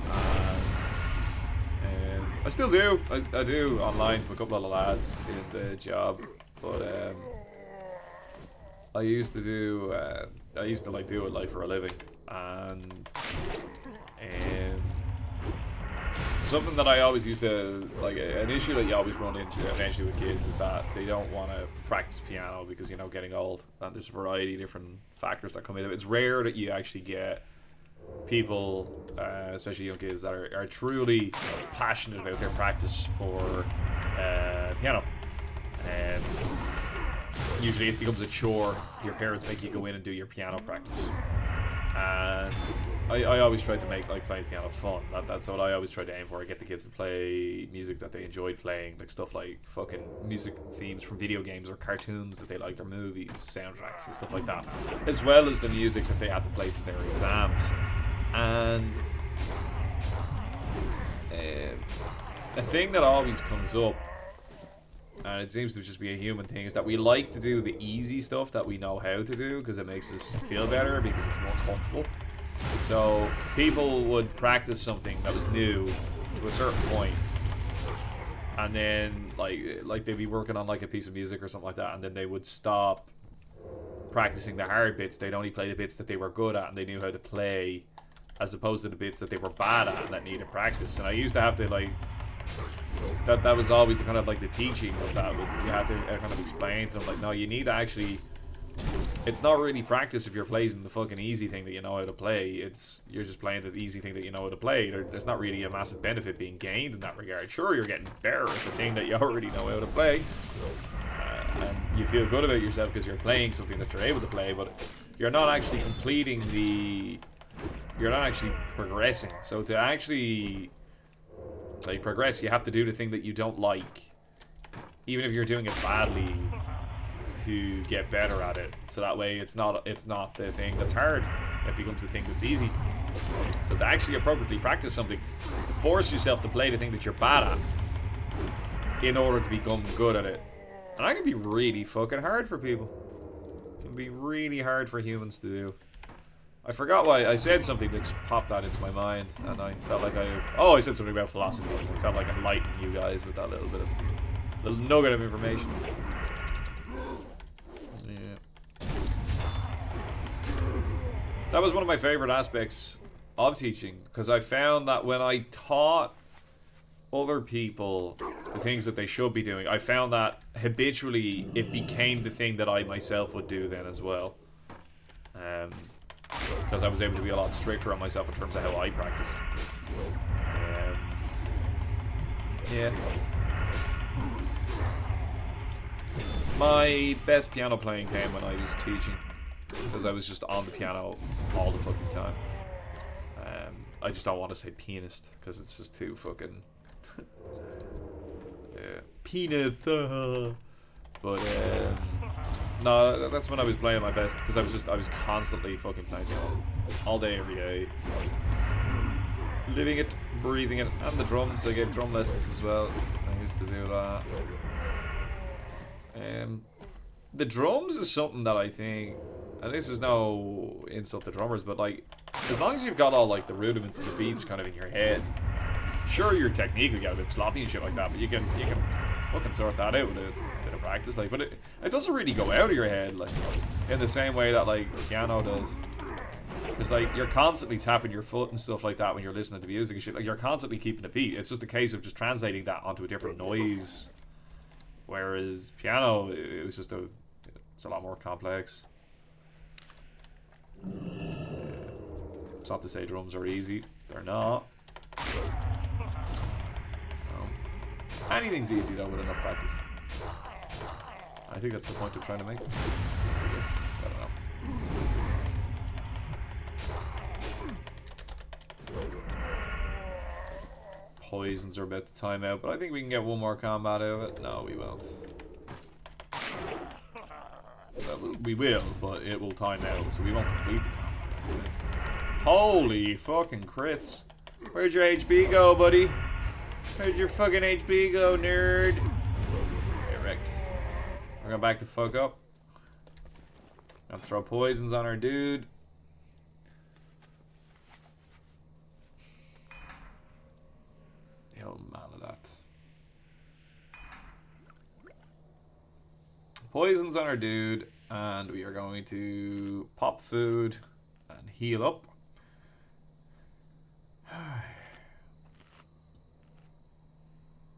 Speaker 1: I still do. I do online for a couple of the lads in the job, but I used to do like do it like for a living, and something that I always used to like, an issue that you always run into eventually with kids is that they don't want to practice piano because, you know, getting old, and there's a variety of different factors that come into it. It's rare that you actually get people, especially young kids, that are truly passionate about their practice for piano. And usually it becomes a chore. Your parents make you go in and do your piano practice. And I always try to make like playing piano fun. That's what I always try to aim for. I get the kids to play music that they enjoyed playing, like stuff like fucking music themes from video games or cartoons that they liked, or movies, soundtracks and stuff like that, as well as the music that they had to play for their exams. And a thing that always comes up, and it seems to just be a human thing, is that we like to do the easy stuff that we know how to do because it makes us feel better, because it's more comfortable. So people would practice something that was new to a certain point, and then like they'd be working on like a piece of music or something like that, and then they would stop practicing the hard bits. They'd only play the bits that they were good at and they knew how to play, as opposed to the bits that they were bad at and that needed practice. And I used to have to like, that was always the kind of like the teaching, was that you had to kind of explain to them like, no, you need to actually, it's not really practice if you're playing the fucking easy thing that you know how to play. You're just playing the easy thing that you know how to play. There's not really a massive benefit being gained in that regard. Sure, you're getting better at the thing that you already know how to play, and you feel good about yourself because you're playing something that you're able to play, but you're not actually completing you're not actually progressing. So to actually like progress, you have to do the thing that you don't like, even if you're doing it badly, to get better at it. So that way it's not the thing that's hard, it becomes the thing that's easy. So to actually appropriately practice something is to force yourself to play the thing that you're bad at in order to become good at it. And that can be really fucking hard for people. It can be really hard for humans to do. I forgot why I said something that just popped that into my mind, and I felt like I said something about philosophy. I felt like enlightening you guys with that little nugget of information. Yeah. That was one of my favorite aspects of teaching, because I found that when I taught other people the things that they should be doing, I found that habitually it became the thing that I myself would do then as well. Because I was able to be a lot stricter on myself in terms of how I practiced. Yeah. My best piano playing came when I was teaching, because I was just on the piano all the fucking time. I just don't want to say pianist, because it's just too fucking... yeah. Peanut. But no, that's when I was playing my best, because I was constantly fucking playing piano all day, every day, living it, breathing it. And the drums, I gave drum lessons as well. I used to do that. The drums is something that I think, and this is no insult to drummers, but like, as long as you've got all like the rudiments of the beats kind of in your head, sure, your technique will get a bit sloppy and shit like that, but you can fucking sort that out with a bit of practice. Like, but it doesn't really go out of your head like in the same way that like piano does. Because like, you're constantly tapping your foot and stuff like that when you're listening to music and shit. Like, you're constantly keeping a beat. It's just a case of just translating that onto a different noise. Whereas piano, it's a lot more complex. It's not to say drums are easy. They're not. Anything's easy though with enough practice. I think that's the point I'm trying to make. I don't know. Poisons are about to time out, but I think we can get one more combat out of it. No, we won't. We will, but it will time out, so we won't complete the combat. Holy fucking crits. Where'd your HP go, buddy? Where'd your fucking HP go, nerd? Okay, wrecked. We're gonna back the fuck up. Gonna throw poisons on our dude. Yo, man of that. Poisons on our dude, and we are going to pop food and heal up.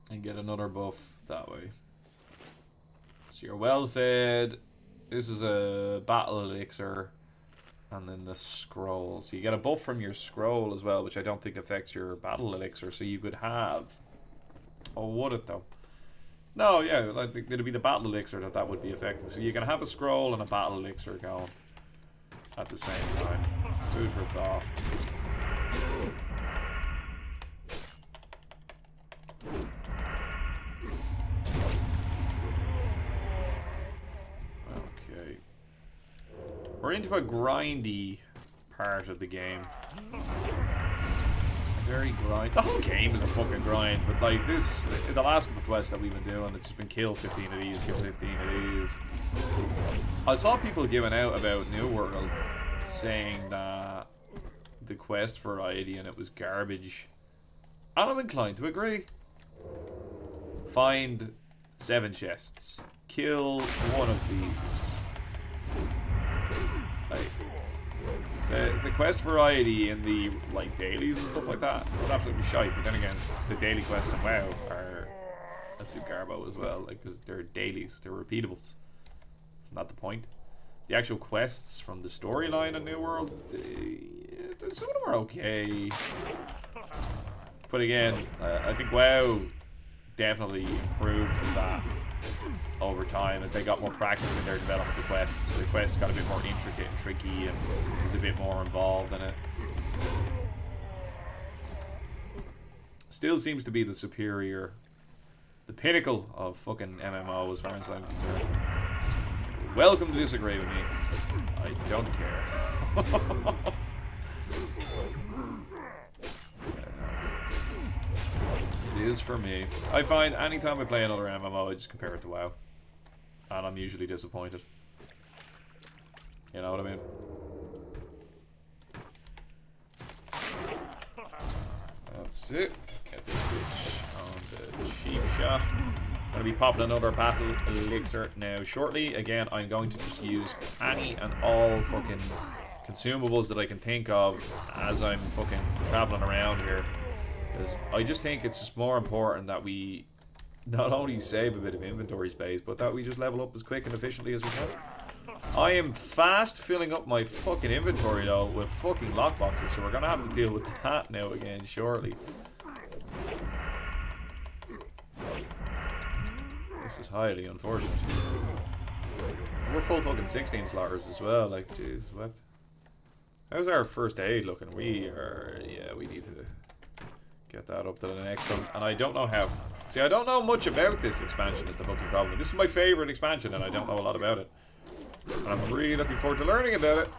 Speaker 1: And get another buff that way. So you're well fed. This is a battle elixir. And then the scroll. So you get a buff from your scroll as well, which I don't think affects your battle elixir. So you could have... Oh, would it though? No, yeah, like it'd be the battle elixir that would be affecting. So you can have a scroll and a battle elixir going at the same time. Food for thought. Okay. We're into a grindy part of the game. Very grind. The whole game is a fucking grind, but like this, the last couple of quests that we've been doing, it's just been kill 15 of these, kill 15 of these. I saw people giving out about New World, saying that the quest variety and it was garbage. And I'm inclined to agree. Find 7 chests. Kill one of these. Like, the quest variety in the like dailies and stuff like that is absolutely shite. But then again, the daily quests in WoW are absolute garbo as well. Like, because they're dailies, they're repeatables. Isn't that the point? The actual quests from the storyline in New World, some of them are okay. But again, I think WoW definitely improved that over time as they got more practice in their development of quests. The quests got a bit more intricate and tricky and was a bit more involved in it. Still seems to be the superior, the pinnacle of fucking MMO as far as I'm concerned. Welcome to disagree with me. I don't care. It is for me. I find anytime I play another MMO, I just compare it to WoW. And I'm usually disappointed. You know what I mean? That's it. Get this bitch on the cheap shot. Gonna be popping another battle elixir now shortly. Again, I'm going to just use any and all fucking consumables that I can think of as I'm fucking traveling around here. Because I just think it's just more important that we not only save a bit of inventory space, but that we just level up as quick and efficiently as we can. I am fast filling up my fucking inventory though with fucking lockboxes, so we're gonna have to deal with that now again shortly. This is highly unfortunate. We're full fucking 16 slaughters as well, like, jeez, what? How's our first aid looking? We are, yeah, we need to get that up to the next one. And I don't know how. See, I don't know much about this expansion is the fucking problem. This is my favorite expansion and I don't know a lot about it. And I'm really looking forward to learning about it.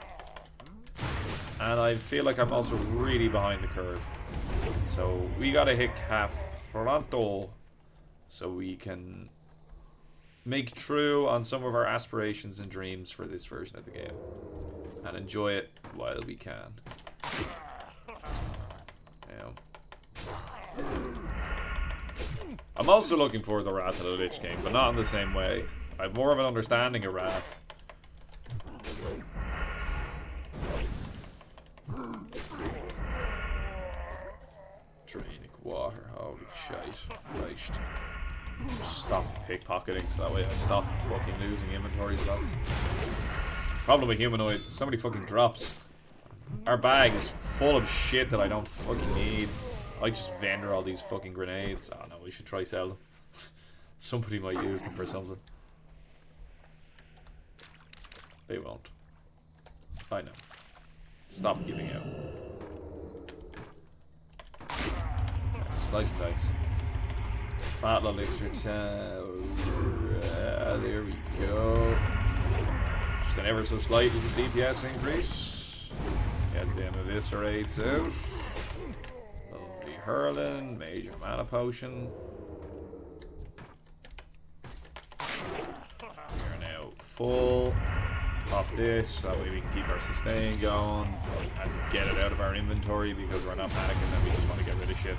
Speaker 1: And I feel like I'm also really behind the curve. So we gotta hit cap pronto so we can make true on some of our aspirations and dreams for this version of the game. And enjoy it while we can. Now, I'm also looking for the Wrath of the Lich King, but not in the same way. I have more of an understanding of Wrath. Draining water, holy shite. Christ. Stop pickpocketing so that way I stop fucking losing inventory slots. Problem with humanoids, so many fucking drops. Our bag is full of shit that I don't fucking need. I just vendor all these fucking grenades. Oh no, we should try sell them. Somebody might use them for something. They won't. I know. Stop giving out. Slice and dice. Battle elixir there we go. Just an ever so slight little DPS increase. Get them eviscerates out. Lovely hurling. Major mana potion. We're now full. Pop this, that way we can keep our sustain going and get it out of our inventory because we're not panicking and we just want to get rid of shit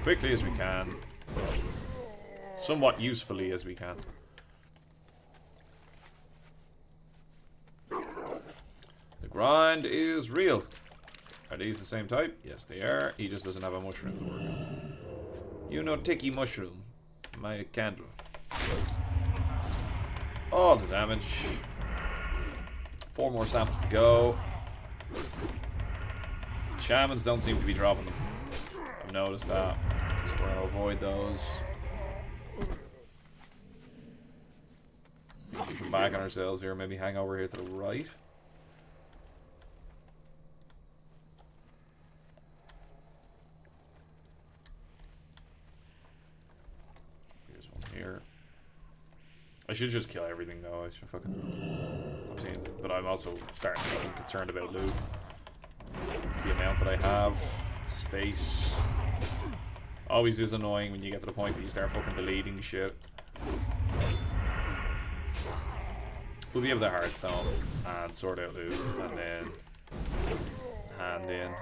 Speaker 1: quickly as we can, somewhat usefully as we can. The grind is real. Are these the same type? Yes, they are. He just doesn't have a mushroom to work on. You know, Tiki Mushroom, my candle. All the damage. 4 more samples to go. Shamans don't seem to be dropping them. I've noticed that. So we're going to avoid those. Come back on ourselves here. Maybe hang over here to the right. Here's one here. I should just kill everything though. I should fucking... But I'm also starting to get concerned about loot. The amount that I have. Space. Always is annoying when you get to the point that you start fucking deleting shit. We'll be able to hardstone and sort out loot and then hand in.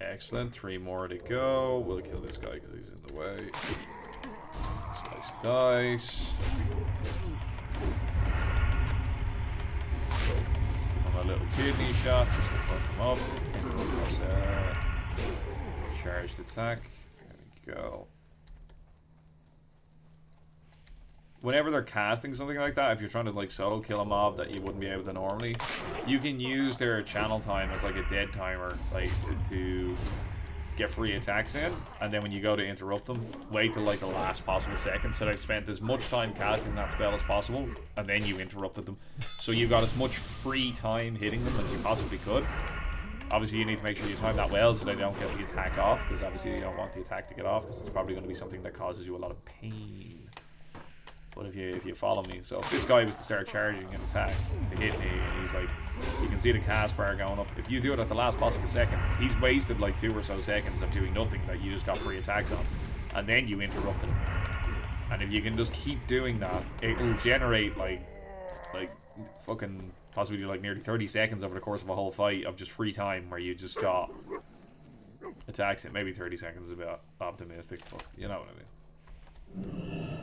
Speaker 1: Excellent. 3 more to go. We'll kill this guy because he's in the way. Slice dice. A little kidney shot just to fuck him up. Let's, charged attack. There we go. Whenever they're casting something like that, if you're trying to like solo kill a mob that you wouldn't be able to normally, you can use their channel time as like a dead timer, like to get free attacks in, and then when you go to interrupt them, wait till like the last possible second, so they've spent as much time casting that spell as possible, and then you interrupted them. So you got as much free time hitting them as you possibly could. Obviously you need to make sure you time that well so they don't get the attack off, because obviously you don't want the attack to get off, because it's probably going to be something that causes you a lot of pain. But if you follow me, so if this guy was to start charging an attack to hit me, and he's like, you can see the cast bar going up. If you do it at the last possible second, he's wasted like 2 or so seconds of doing nothing that you just got free attacks on, and then you interrupted him. And if you can just keep doing that, it'll generate like fucking possibly like nearly 30 seconds over the course of a whole fight of just free time where you just got attacks. Maybe 30 seconds is a bit optimistic, but you know what I mean.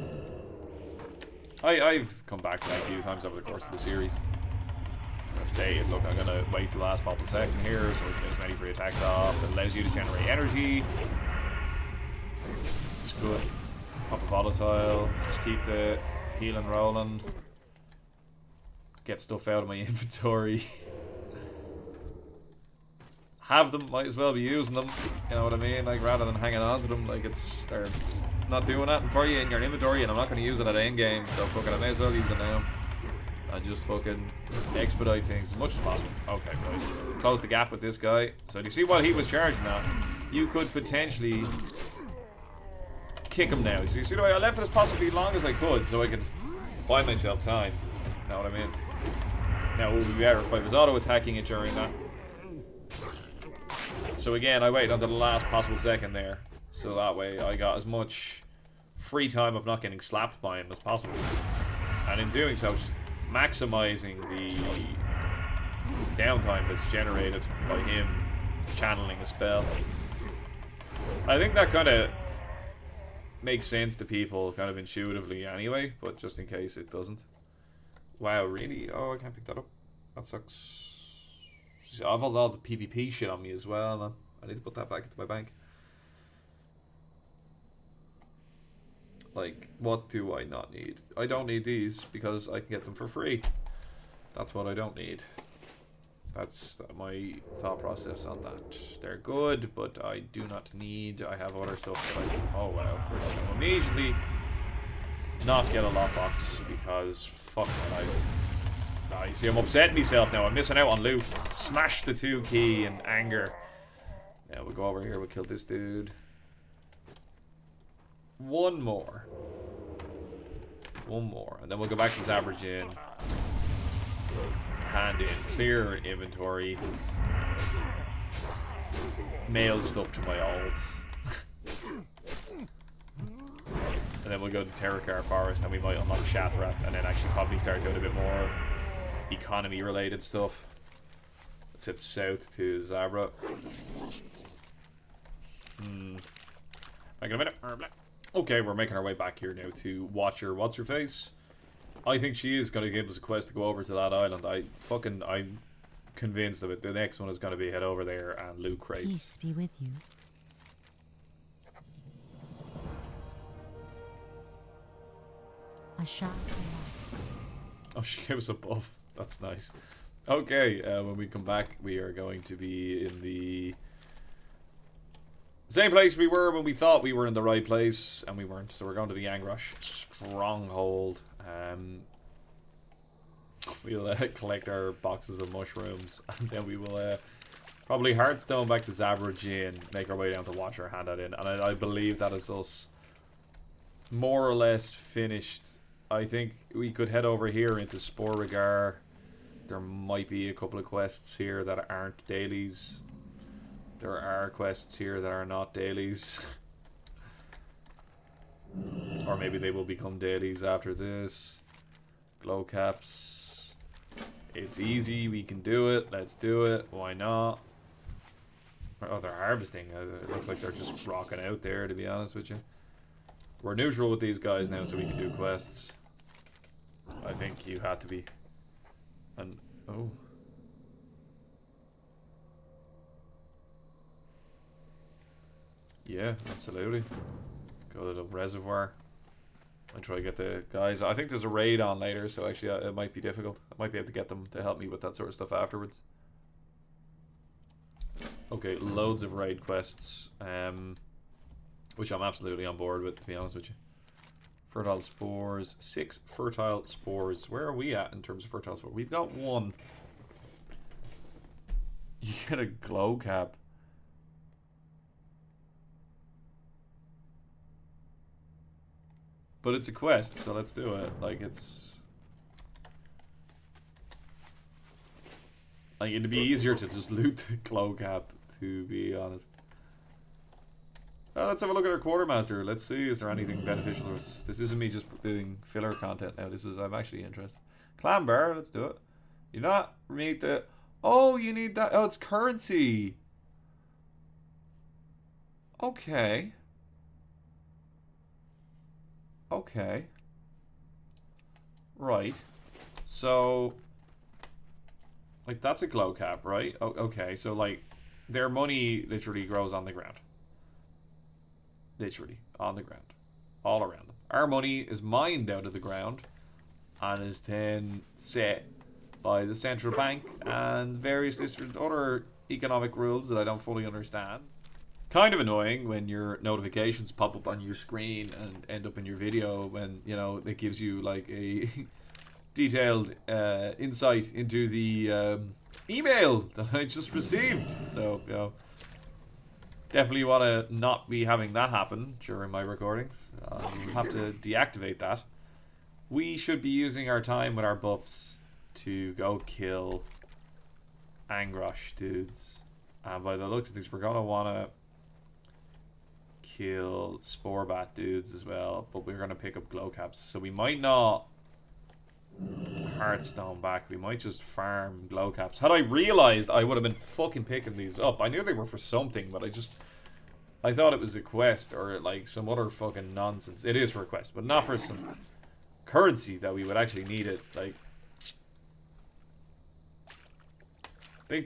Speaker 1: I've come back to that a few times over the course of the series. I've stated, look, I'm gonna wait the last possible second here so we can get as many free attacks off. It allows you to generate energy. This is good. Pop a volatile. Just keep the healing rolling. Get stuff out of my inventory. Have them, might as well be using them. You know what I mean? Like, rather than hanging on to them, like they're not doing that for you in your inventory, and I'm not going to use it at end game, so fucking I may as well use it now. And just fucking expedite things as much as possible. Okay, right. Close the gap with this guy. So do you see while he was charging that, you could potentially kick him now. So you see the way I left it as possibly long as I could so I could buy myself time. You know what I mean? Now it would be better if I was auto-attacking it during that. So again, I waited until the last possible second there. So that way I got as much free time of not getting slapped by him as possible. And in doing so, just maximizing the downtime that's generated by him channeling a spell. I think that kind of makes sense to people kind of intuitively anyway, but just in case it doesn't. Wow, really? Oh, I can't pick that up. That sucks. I've all the PvP shit on me as well, man. I need to put that back into my bank. Like, what do I not need? I don't need these because I can get them for free. That's what I don't need. That's my thought process on that. They're good, but I do not need. I have other stuff that I... Oh, wow. We're just going to immediately not get a lockbox because fuck my life. Ah, you see, I'm upsetting myself now. I'm missing out on loot. Smash the 2 key in anger. Now we'll go over here. We'll kill this dude. One more. One more. And then we'll go back to Zabrajin. Hand in. Clear inventory. Mail stuff to my alt. And then we'll go to Terrakar Forest and we might unlock Shatrat and then actually probably start doing a bit more economy related stuff. Let's head south to Zabra. Okay, we're making our way back here now to Watcher. What's her face? I think she is going to give us a quest to go over to that island. I'm convinced of it. The next one is going to be head over there and loot crates.
Speaker 3: Peace be with you. A shot.
Speaker 1: Oh, she gave us a buff. That's nice. Okay, when we come back, we are going to be in the same place we were when we thought we were in the right place, and we weren't. So we're going to the Angrosh Stronghold. We'll collect our boxes of mushrooms, and then we will probably Hearthstone back to Zabrajin, make our way down to Watcher, hand that in. And I believe that is us more or less finished. I think we could head over here into Sporegar. There might be a couple of quests here that aren't dailies. There are quests here that are not dailies. Or maybe they will become dailies after this. Glow caps. It's easy, we can do it. Let's do it. Why not? Oh, they're harvesting. It looks like they're just rocking out there, to be honest with you. We're neutral with these guys now, so we can do quests. I think you had to be. And oh. Yeah, absolutely. Go to the reservoir and try to get the guys. I think there's a raid on later, so actually it might be difficult. I might be able to get them to help me with that sort of stuff afterwards. Okay, loads of raid quests, which I'm absolutely on board with, to be honest with you. Fertile spores, 6 fertile spores. Where are we at in terms of fertile spores? We've got 1. You get a glow cap. But it's a quest, so let's do it. Like, it's... like, it'd be easier to just loot the glow cap, to be honest. Let's have a look at our quartermaster. Let's see, is there anything beneficial to us? This isn't me just doing filler content now. This is, I'm actually interested. Clan bar, let's do it. You not need the... oh, you need that. Oh, it's currency. Okay. Okay. Right. So, like, that's a glow cap, right? Oh, okay, so, like, their money literally grows on the ground. Literally, on the ground. All around them. Our money is mined out of the ground and is then set by the central bank and various other economic rules that I don't fully understand. Kind of annoying when your notifications pop up on your screen and end up in your video when, you know, it gives you like a detailed insight into the email that I just received. So, you know, definitely want to not be having that happen during my recordings. Have to deactivate that. We should be using our time with our buffs to go kill Angrosh dudes. And by the looks of things, we're going to want to kill Sporebat dudes as well. But we're going to pick up glow caps. So we might not Hearthstone back. We might just farm glow caps. Had I realized, I would have been fucking picking these up. I knew they were for something, but I thought it was a quest or like some other fucking nonsense. It is for a quest, but not for some currency that we would actually need it. Like,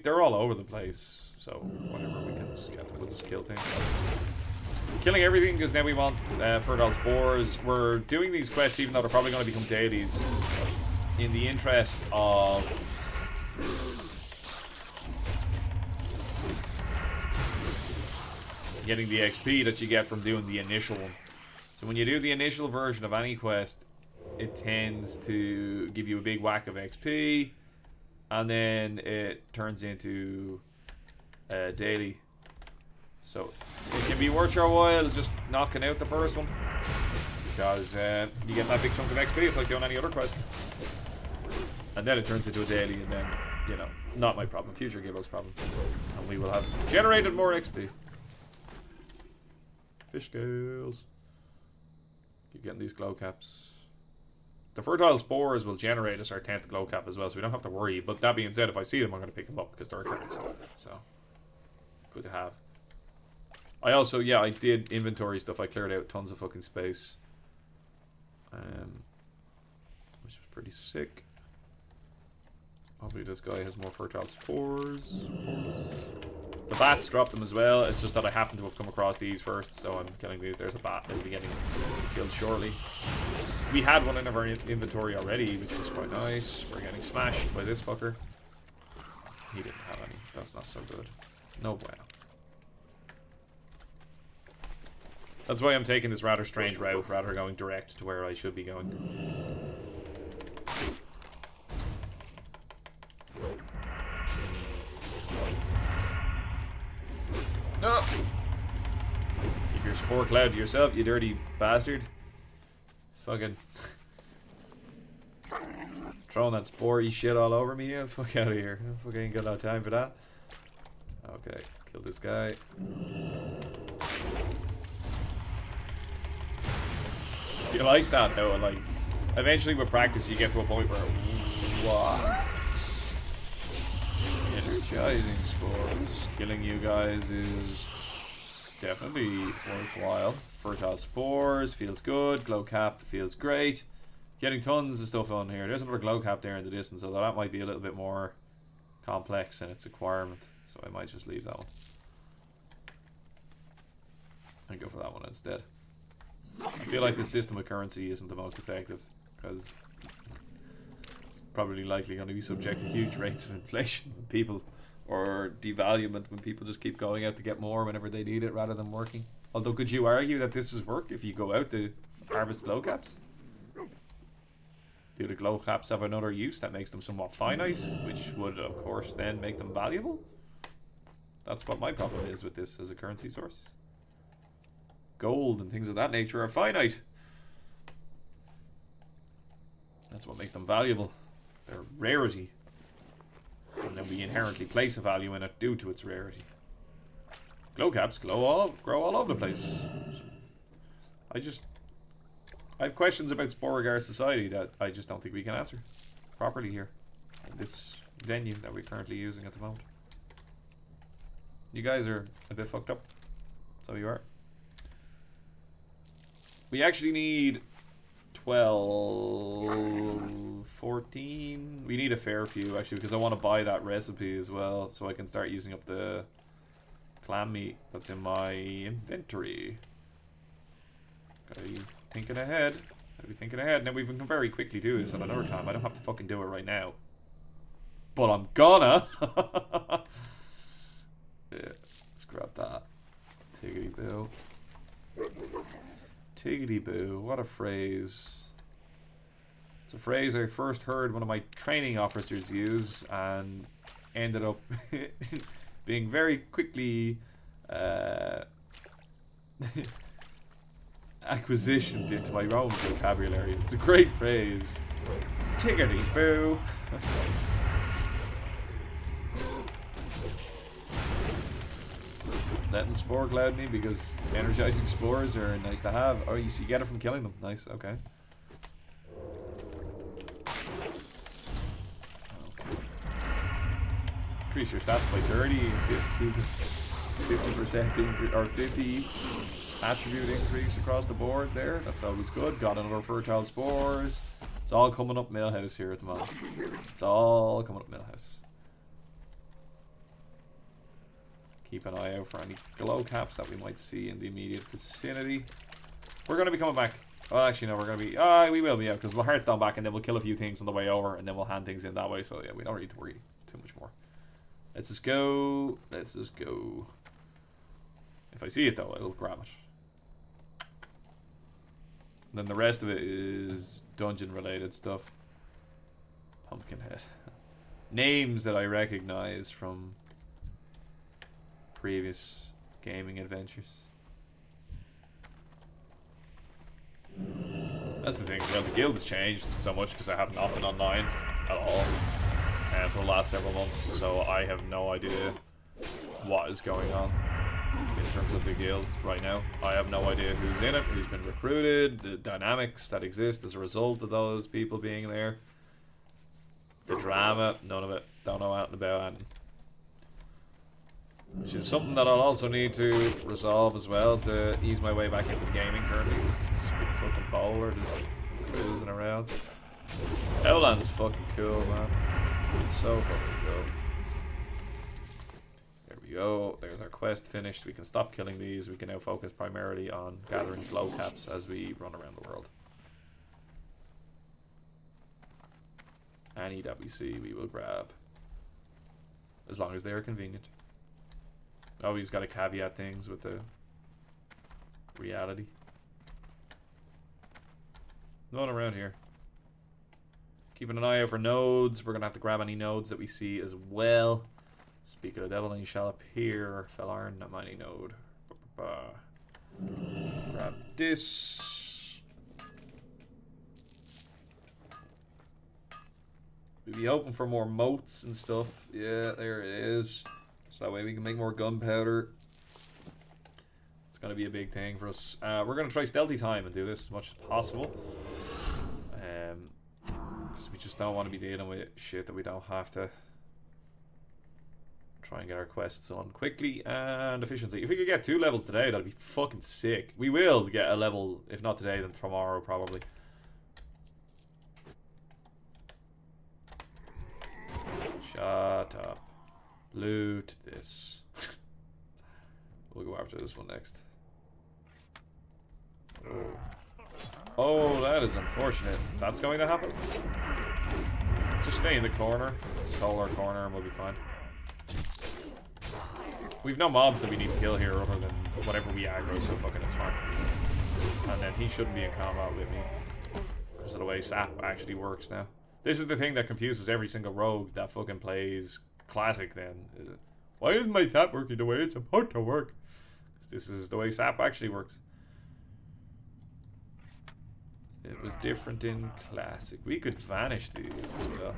Speaker 1: they're all over the place. So whatever, we can just get them. We'll just kill things. Killing everything because now we want fertile spores. We're doing these quests even though they're probably going to become dailies. in the interest of getting the XP that you get from doing the initial one. So when you do the initial version of any quest, it tends to give you a big whack of XP, and then it turns into daily. So it can be worth your while just knocking out the first one, because you get that big chunk of XP. It's like doing any other quest. And then it turns into a daily, and then, you know, not my problem, future Gibbo's problem. And we will have generated more XP. Fish scales. Keep getting these glow caps. The fertile spores will generate us our 10th glow cap as well, so we don't have to worry. But that being said, if I see them, I'm going to pick them up because they're a currency. So, good to have. I also, yeah, I did inventory stuff. I cleared out tons of fucking space. Which was pretty sick. Hopefully this guy has more fertile spores. The bats drop them as well. It's just that I happen to have come across these first, so I'm killing these. There's a bat. It'll be getting killed shortly. We had one in our inventory already, which was quite nice. We're getting smashed by this fucker. He didn't have any. That's not so good. No bueno. That's why I'm taking this rather strange route, rather going direct to where I should be going. No! Keep your spore cloud to yourself, you dirty bastard. Fucking throwing that spore-y shit all over me. Yeah, fuck out of here. I fucking ain't got a lot of time for that. Okay, kill this guy. You like that though, like eventually with practice you get to a point where what? Energizing spores. Killing you guys is definitely worthwhile. Fertile spores feels good. Glow cap feels great. Getting tons of stuff on here. There's another glow cap there in the distance, although that might be a little bit more complex in its acquirement, so I might just leave that one and go for that one instead. I feel like the system of currency isn't the most effective because it's probably likely going to be subject to huge rates of inflation when people, or devaluement when people just keep going out to get more whenever they need it rather than working. Although could you argue that this is work if you go out to harvest glow caps? Do the glow caps have another use that makes them somewhat finite, which would of course then make them valuable? That's what my problem is with this as a currency source. Gold and things of that nature are finite. That's what makes them valuable. They're rarity. And then we inherently place a value in it due to its rarity. Glow caps grow all over the place. I have questions about Sporegar society that I just don't think we can answer properly here in this venue that we're currently using at the moment. You guys are a bit fucked up. So you are. We actually need 12, 14. We need a fair few actually because I want to buy that recipe as well so I can start using up the clam meat that's in my inventory. Gotta be thinking ahead. Gotta be thinking ahead. Now we can very quickly do this at another time. I don't have to fucking do it right now. But I'm gonna. Yeah, let's grab that. Tiggity boo. Tiggity boo, what a phrase. It's a phrase I first heard one of my training officers use and ended up being very quickly acquisitioned into my own vocabulary. It's a great phrase. Tiggity boo. Letting spore cloud me because energizing spores are nice to have. Oh, you get it from killing them. Nice, okay. Increase your stats by 30, 50% increase, or 50 attribute increase across the board there. That's always good. Got another fertile spores. It's all coming up Millhouse here at the moment. It's all coming up Millhouse. Keep an eye out for any glow caps that we might see in the immediate vicinity. We're going to be coming back Well, actually, no, we're going to be... we will be, yeah, because we'll Hearthstone back, and then we'll kill a few things on the way over, and then we'll hand things in that way, so yeah, we don't need to worry too much more. Let's just go. Let's just go. If I see it, though, I'll grab it. And then the rest of it is dungeon-related stuff. Pumpkinhead. Names that I recognize from previous gaming adventures. That's the thing, well, the guild has changed so much because I have not been online at all for the last several months, so I have no idea what is going on in terms of the guild right now. I have no idea who's in it, who's been recruited, the dynamics that exist as a result of those people being there. The drama, none of it. Don't know anything about it. Which is something that I'll also need to resolve as well to ease my way back into gaming currently. This big fucking bowler just cruising around. Outland is fucking cool, man. It's so fucking cool. There we go. There's our quest finished. We can stop killing these. We can now focus primarily on gathering glow caps as we run around the world. Any that we see, we will grab. As long as they are convenient. Always got to caveat things with the reality. None around here. Keeping an eye out for nodes. We're going to have to grab any nodes that we see as well. Speak of the devil, and you shall appear. Fellarn, not mighty node. Grab this. We'll be hoping for more moats and stuff. Yeah, there it is. So that way we can make more gunpowder. It's going to be a big thing for us. We're going to try stealthy time and do this as much as possible. Because we just don't want to be dealing with shit that we don't have to. Try and get our quests on quickly and efficiently. If we could get 2 levels today, that'd be fucking sick. We will get a level, if not today, then tomorrow probably. Shut up. Loot this. We'll go after this one next. Oh, that is unfortunate. That's going to happen. Just stay in the corner. Just hold our corner and we'll be fine. We've no mobs that we need to kill here other than whatever we aggro, so fucking it's fine. And then he shouldn't be in combat with me because of the way SAP actually works now. This is the thing that confuses every single rogue that fucking plays Classic then. Why isn't my SAP working the way it's supposed to work? Because this is the way SAP actually works. It was different in Classic. We could vanish these as well.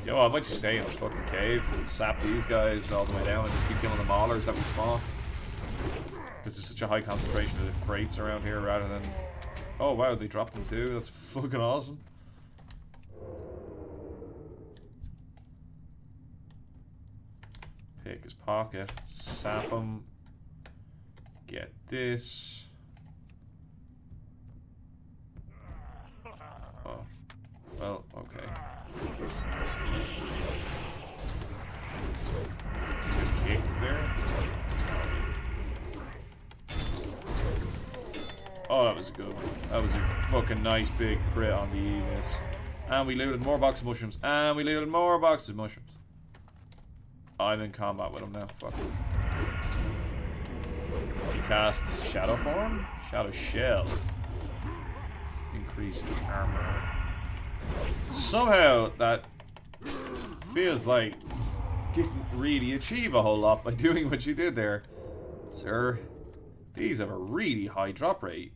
Speaker 1: You know what, I might just stay in this fucking cave and sap these guys all the way down and just keep killing the maulers that we spawn. Because there's such a high concentration of crates around here rather than... Oh wow, they dropped them too. That's fucking awesome. Pick his pocket, sap him, get this. Oh, well, okay. Good kick there. Oh, that was a good one. That was a fucking nice big crit on the Aegis. And we looted more boxes of mushrooms. And we looted more boxes of mushrooms. I'm in combat with him now. Fuck. He casts Shadow Form? Shadow Shell. Increased armor. Somehow that feels like didn't really achieve a whole lot by doing what you did there. Sir, these have a really high drop rate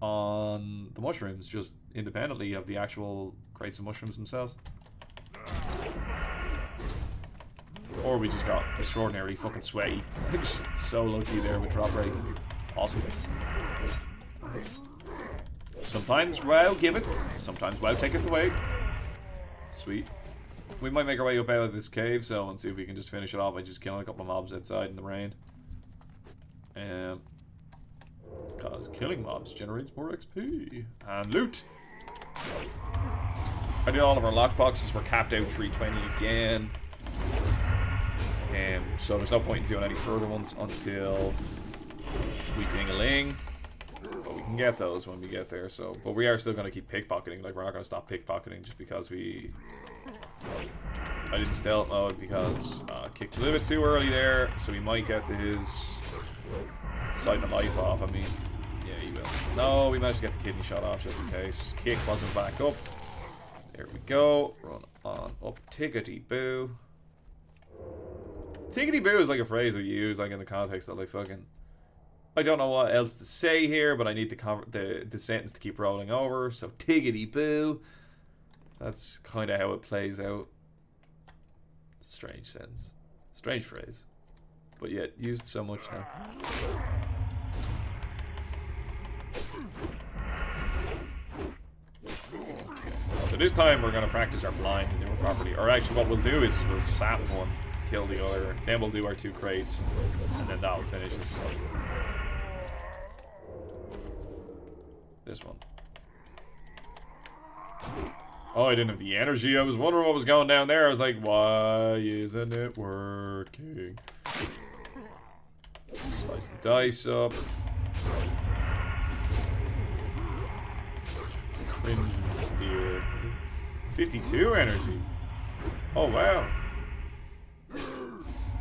Speaker 1: on the mushrooms, just independently of the actual crates of mushrooms themselves. Or we just got extraordinarily fucking sweaty. So lucky there with drop rate. Awesome. Sometimes WoW give it, sometimes WoW take it away. Sweet. We might make our way up out of this cave, so and see if we can just finish it off by just killing a couple of mobs outside in the rain. Because killing mobs generates more XP. And loot! I did all of our lockboxes, we're capped out 320 again. So there's no point in doing any further ones until we ding-a-ling. But we can get those when we get there, so... But we are still going to keep pickpocketing. Like, we're not going to stop pickpocketing just because we... I did stealth mode because I kicked a little bit too early there, so we might get to his siphon life off. I mean, yeah, he will. No, we managed to get the kidney shot off just in case. Kick wasn't back up. There we go. Run on up. Tickety boo. Tickety boo is like a phrase that you use like in the context of like fucking... I don't know what else to say here, but I need the sentence to keep rolling over. So tickety boo. That's kind of how it plays out. Strange sentence. Strange phrase. But yet, used so much now. Okay. So this time we're going to practice our blind and do it properly. Or actually what we'll do is we'll sap one, kill the other, then we'll do our 2 crates, and then that'll finish us. This one. Oh, I didn't have the energy. I was wondering what was going down there. I was like, why isn't it working? Slice the dice up. Crimson Steer. 52 energy. Oh, wow.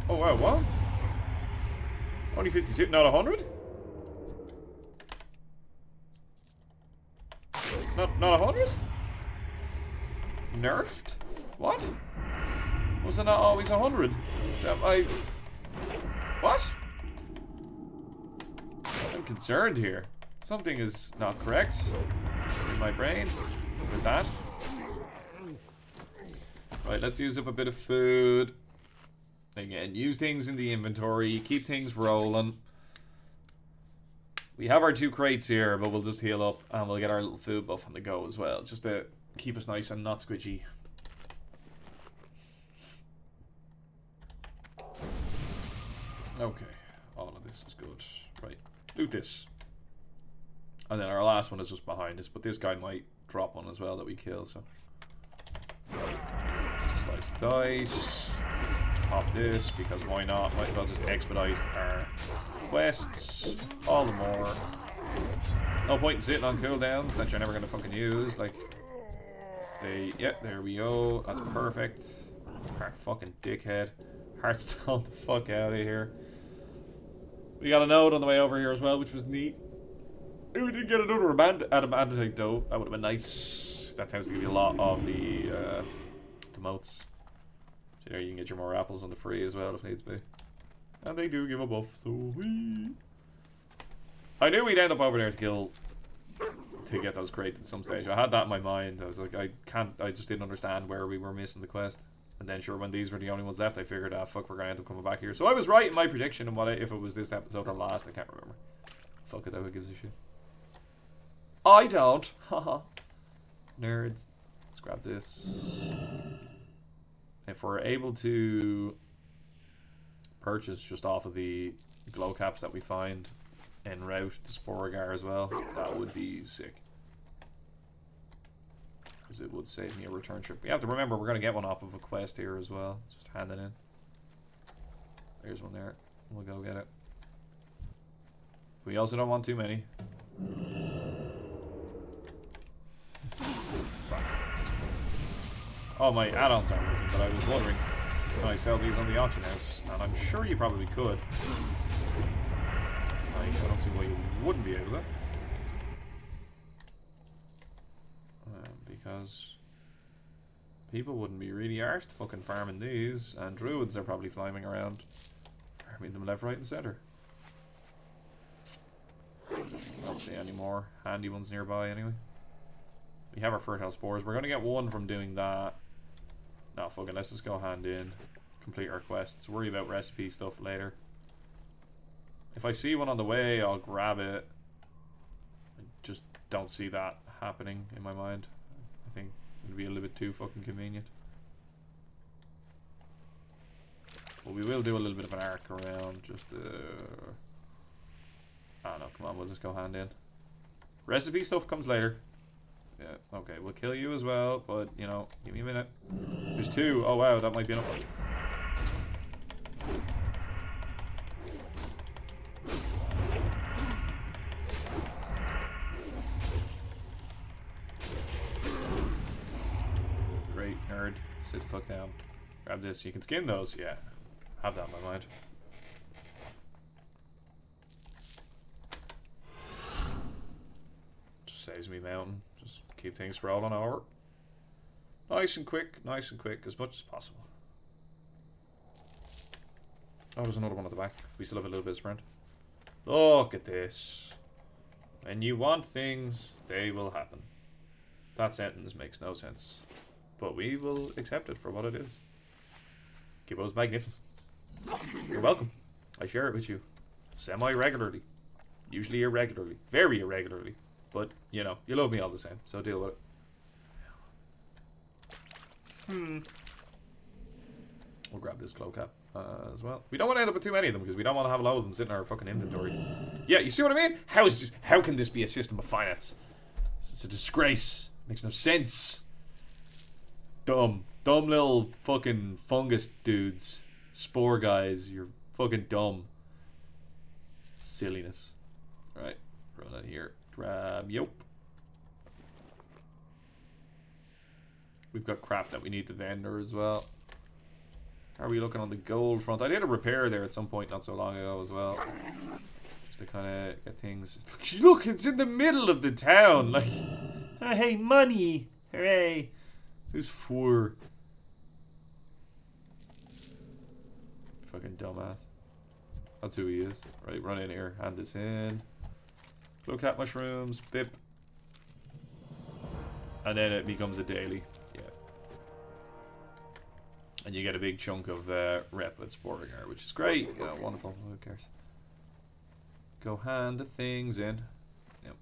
Speaker 1: Oh, wow, what? Only 52, not 100? Not 100? Nerfed? What? Was it not always 100? What? I'm concerned here. Something is not correct in my brain with that. Right, let's use up a bit of food. Again, use things in the inventory. Keep things rolling. We have our 2 crates here, but we'll just heal up and we'll get our little food buff on the go as well. Just to keep us nice and not squidgy. Okay, all of this is good. Right, loot this. And then our last one is just behind us, but this guy might drop one as well that we kill, so. Slice dice. Pop this, because why not? Might as well just expedite our quests all the more. No point in sitting on cooldowns that you're never going to fucking use. Like, yeah, there we go. That's perfect. Heart fucking dickhead. Heartstone the fuck out of here. We got a node on the way over here as well, which was neat. We did get another adamantite though. That would have been nice. That tends to give you a lot of the motes. So there you can get your more apples on the free as well if needs be. And they do give a buff, so wee. I knew we'd end up over there to get those crates at some stage. I had that in my mind. I was like, I just didn't understand where we were missing the quest. And then sure, when these were the only ones left, I figured, ah, fuck, we're gonna end up coming back here. So I was right in my prediction, and what if it was this episode or last, I can't remember. Fuck it, who gives a shit. I don't. Haha. Nerds. Let's grab this. If we're able to purchase just off of the glow caps that we find en route to Sporagar as well, that would be sick. Because it would save me a return trip. We have to remember we're going to get one off of a quest here as well. Just hand it in. There's one there. We'll go get it. We also don't want too many. Oh, my add-ons aren't working, but I was wondering, can I sell these on the auction house? And I'm sure you probably could. I don't see why you wouldn't be able to. Because people wouldn't be really arsed fucking farming these, and druids are probably flying around farming them left, right, and center. Don't see any more handy ones nearby anyway. We have our fertile spores. We're gonna get one from doing that. No, fucking, let's just go hand in, complete our quests. Worry about recipe stuff later. If I see one on the way, I'll grab it. I just don't see that happening in my mind. I think it'd be a little bit too fucking convenient. But we will do a little bit of an arc around, just I don't know, come on, we'll just go hand in. Recipe stuff comes later. Yeah, okay, we'll kill you as well, but, you know, give me a minute. There's 2. Oh, wow, that might be enough. Sit the fuck down. Grab this. You can skin those. Yeah. Have that in my mind. Just saves me mountain. Just keep things rolling over. Nice and quick. Nice and quick. As much as possible. Oh, there's another one at the back. We still have a little bit of sprint. Look at this. When you want things, they will happen. That sentence makes no sense. But we will accept it for what it is. Gibbo's magnificence. You're welcome. I share it with you. Semi-regularly. Usually irregularly. Very irregularly. But, you know, you love me all the same. So deal with it. We'll grab this glow cap as well. We don't want to end up with too many of them because we don't want to have a load of them sitting in our fucking inventory. Yeah, you see what I mean? How can this be a system of finance? It's a disgrace. Makes no sense. Dumb little fucking fungus dudes. Spore guys. You're fucking dumb. Silliness. Right, run that here. Grab. Yep. We've got crap that we need to vendor as well. How are we looking on the gold front? I did a repair there at some point not so long ago as well. Just to kind of get things... Look, it's in the middle of the town! Like, oh, hey, money! Hooray! Who's for? Fucking dumbass. That's who he is. Right, run in here. Hand this in. Glow cap mushrooms. Bip. And then it becomes a daily. And you get a big chunk of rep with Sporagar, which is great. You know, wonderful. Who cares? Go hand the things in. Yep.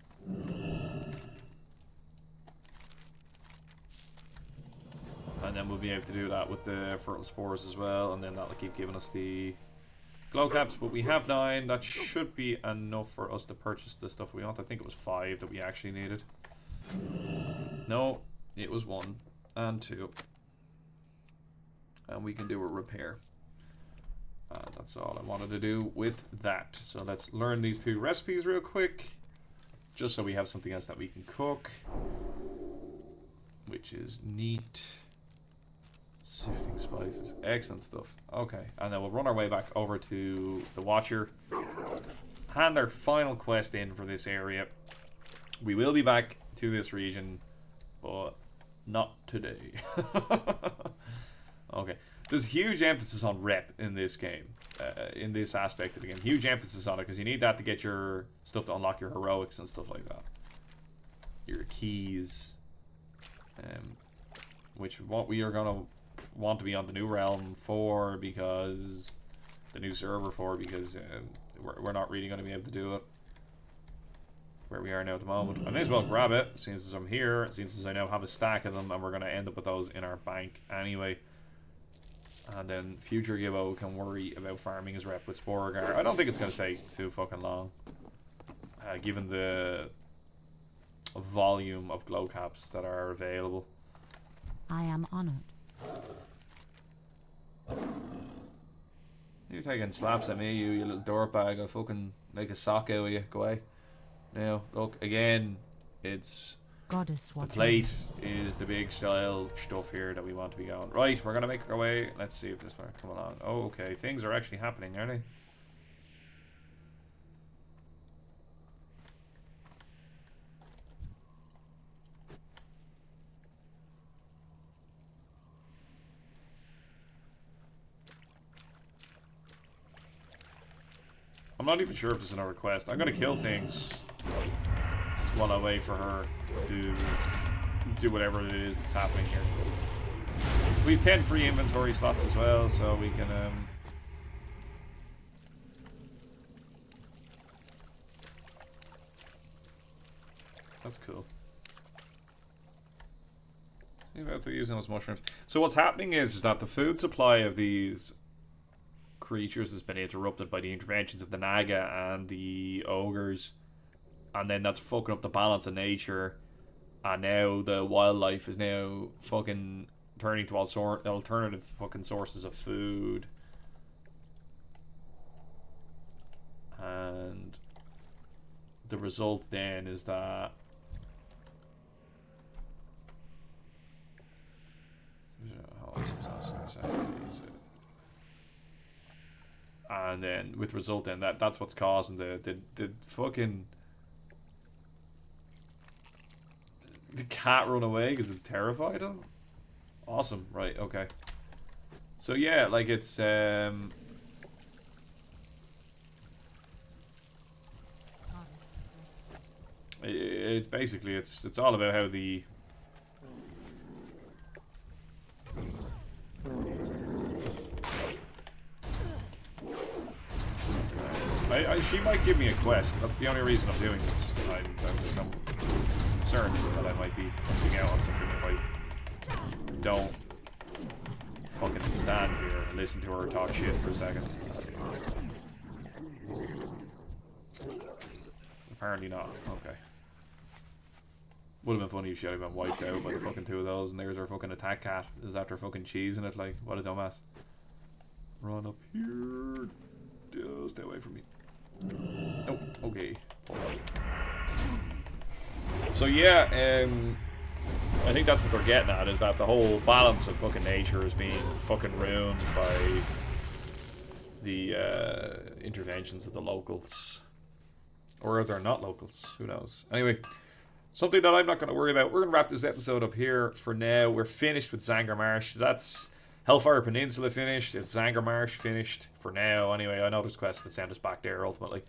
Speaker 1: And then we'll be able to do that with the fertile spores as well. And then that'll keep giving us the glow caps. But we have 9. That should be enough for us to purchase the stuff we want. I think it was 5 that we actually needed. No, it was 1 and 2. And we can do a repair. That's all I wanted to do with that. So let's learn these 2 recipes real quick. Just so we have something else that we can cook. Which is neat. Soothing spices. Excellent stuff. Okay. And then we'll run our way back over to the Watcher. Hand our final quest in for this area. We will be back to this region. But not today. Okay, there's huge emphasis on rep in this game, in this aspect of the game. Huge emphasis on it because you need that to get your stuff to unlock your heroics and stuff like that. Your keys, which what we are gonna want to be on the new realm for because the new server for because we're not really going to be able to do it where we are now at the moment. I may as well grab it since I'm here, since I now have a stack of them, and we're going to end up with those in our bank anyway. And then future Gibbo can worry about farming his rep with Sporagar. I don't think it's going to take too fucking long. Given the volume of glow caps that are available.
Speaker 3: I am honored.
Speaker 1: You're taking slaps at me, you little dirtbag. I'll fucking make a sock out of you. Go away. Now, look, again, it's...
Speaker 3: Goddess
Speaker 1: the
Speaker 3: watching.
Speaker 1: plate is the big style stuff here that we want to be going. Right, we're going to make our way. Let's see if this might come along. Oh, okay. Things are actually happening, aren't they? I'm not even sure if there's another quest. I'm going to kill things while I wait for her to do whatever it is that's happening here. We have 10 free inventory slots as well, so we can that's cool. See about to using those mushrooms. So what's happening is that the food supply of these creatures has been interrupted by the interventions of the Naga and the ogres, and then that's fucking up the balance of nature, and now the wildlife is now fucking turning to all sort alternative fucking sources of food, and the result then is that and then with result in that's what's causing the fucking the cat run away because it's terrified of him. Awesome, right? Okay. So yeah, like it's it's basically it's all about how the she might give me a quest. That's the only reason I'm doing this. I'm just concerned that I might be missing out on something if I don't fucking stand here and listen to her talk shit for a second. Apparently not. Okay. Would have been funny if she had been wiped out by the fucking two of those, and there's our fucking attack cat is after fucking cheesing it. Like, what a dumbass. Run up here. Stay away from me. Nope. Okay. So yeah, I think that's what they're getting at, is that the whole balance of fucking nature is being fucking ruined by the interventions of the locals. Or they're not locals. Who knows? Anyway, something that I'm not going to worry about. We're going to wrap this episode up here for now. We're finished with Zangarmarsh. That's Hellfire Peninsula finished. It's Zangarmarsh finished for now. Anyway, I know there's quests that send us back there ultimately.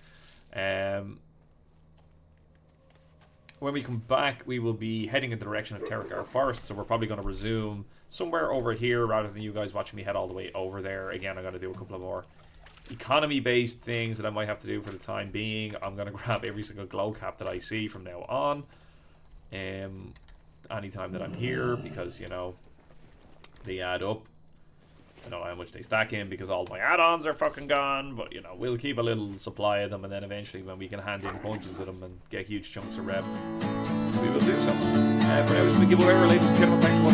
Speaker 1: When we come back, we will be heading in the direction of Terragar Forest, so we're probably going to resume somewhere over here rather than you guys watching me head all the way over there. Again, I'm going to do a couple of more economy-based things that I might have to do for the time being. I'm going to grab every single glow cap that I see from now on. Anytime that I'm here, because, you know, they add up. I don't know how much they stack in because all my add-ons are fucking gone, but, you know, we'll keep a little supply of them, and then eventually when we can hand in bunches of them and get huge chunks of rev, we will do so. For now, it's been Gibboeire, ladies and gentlemen. Thanks for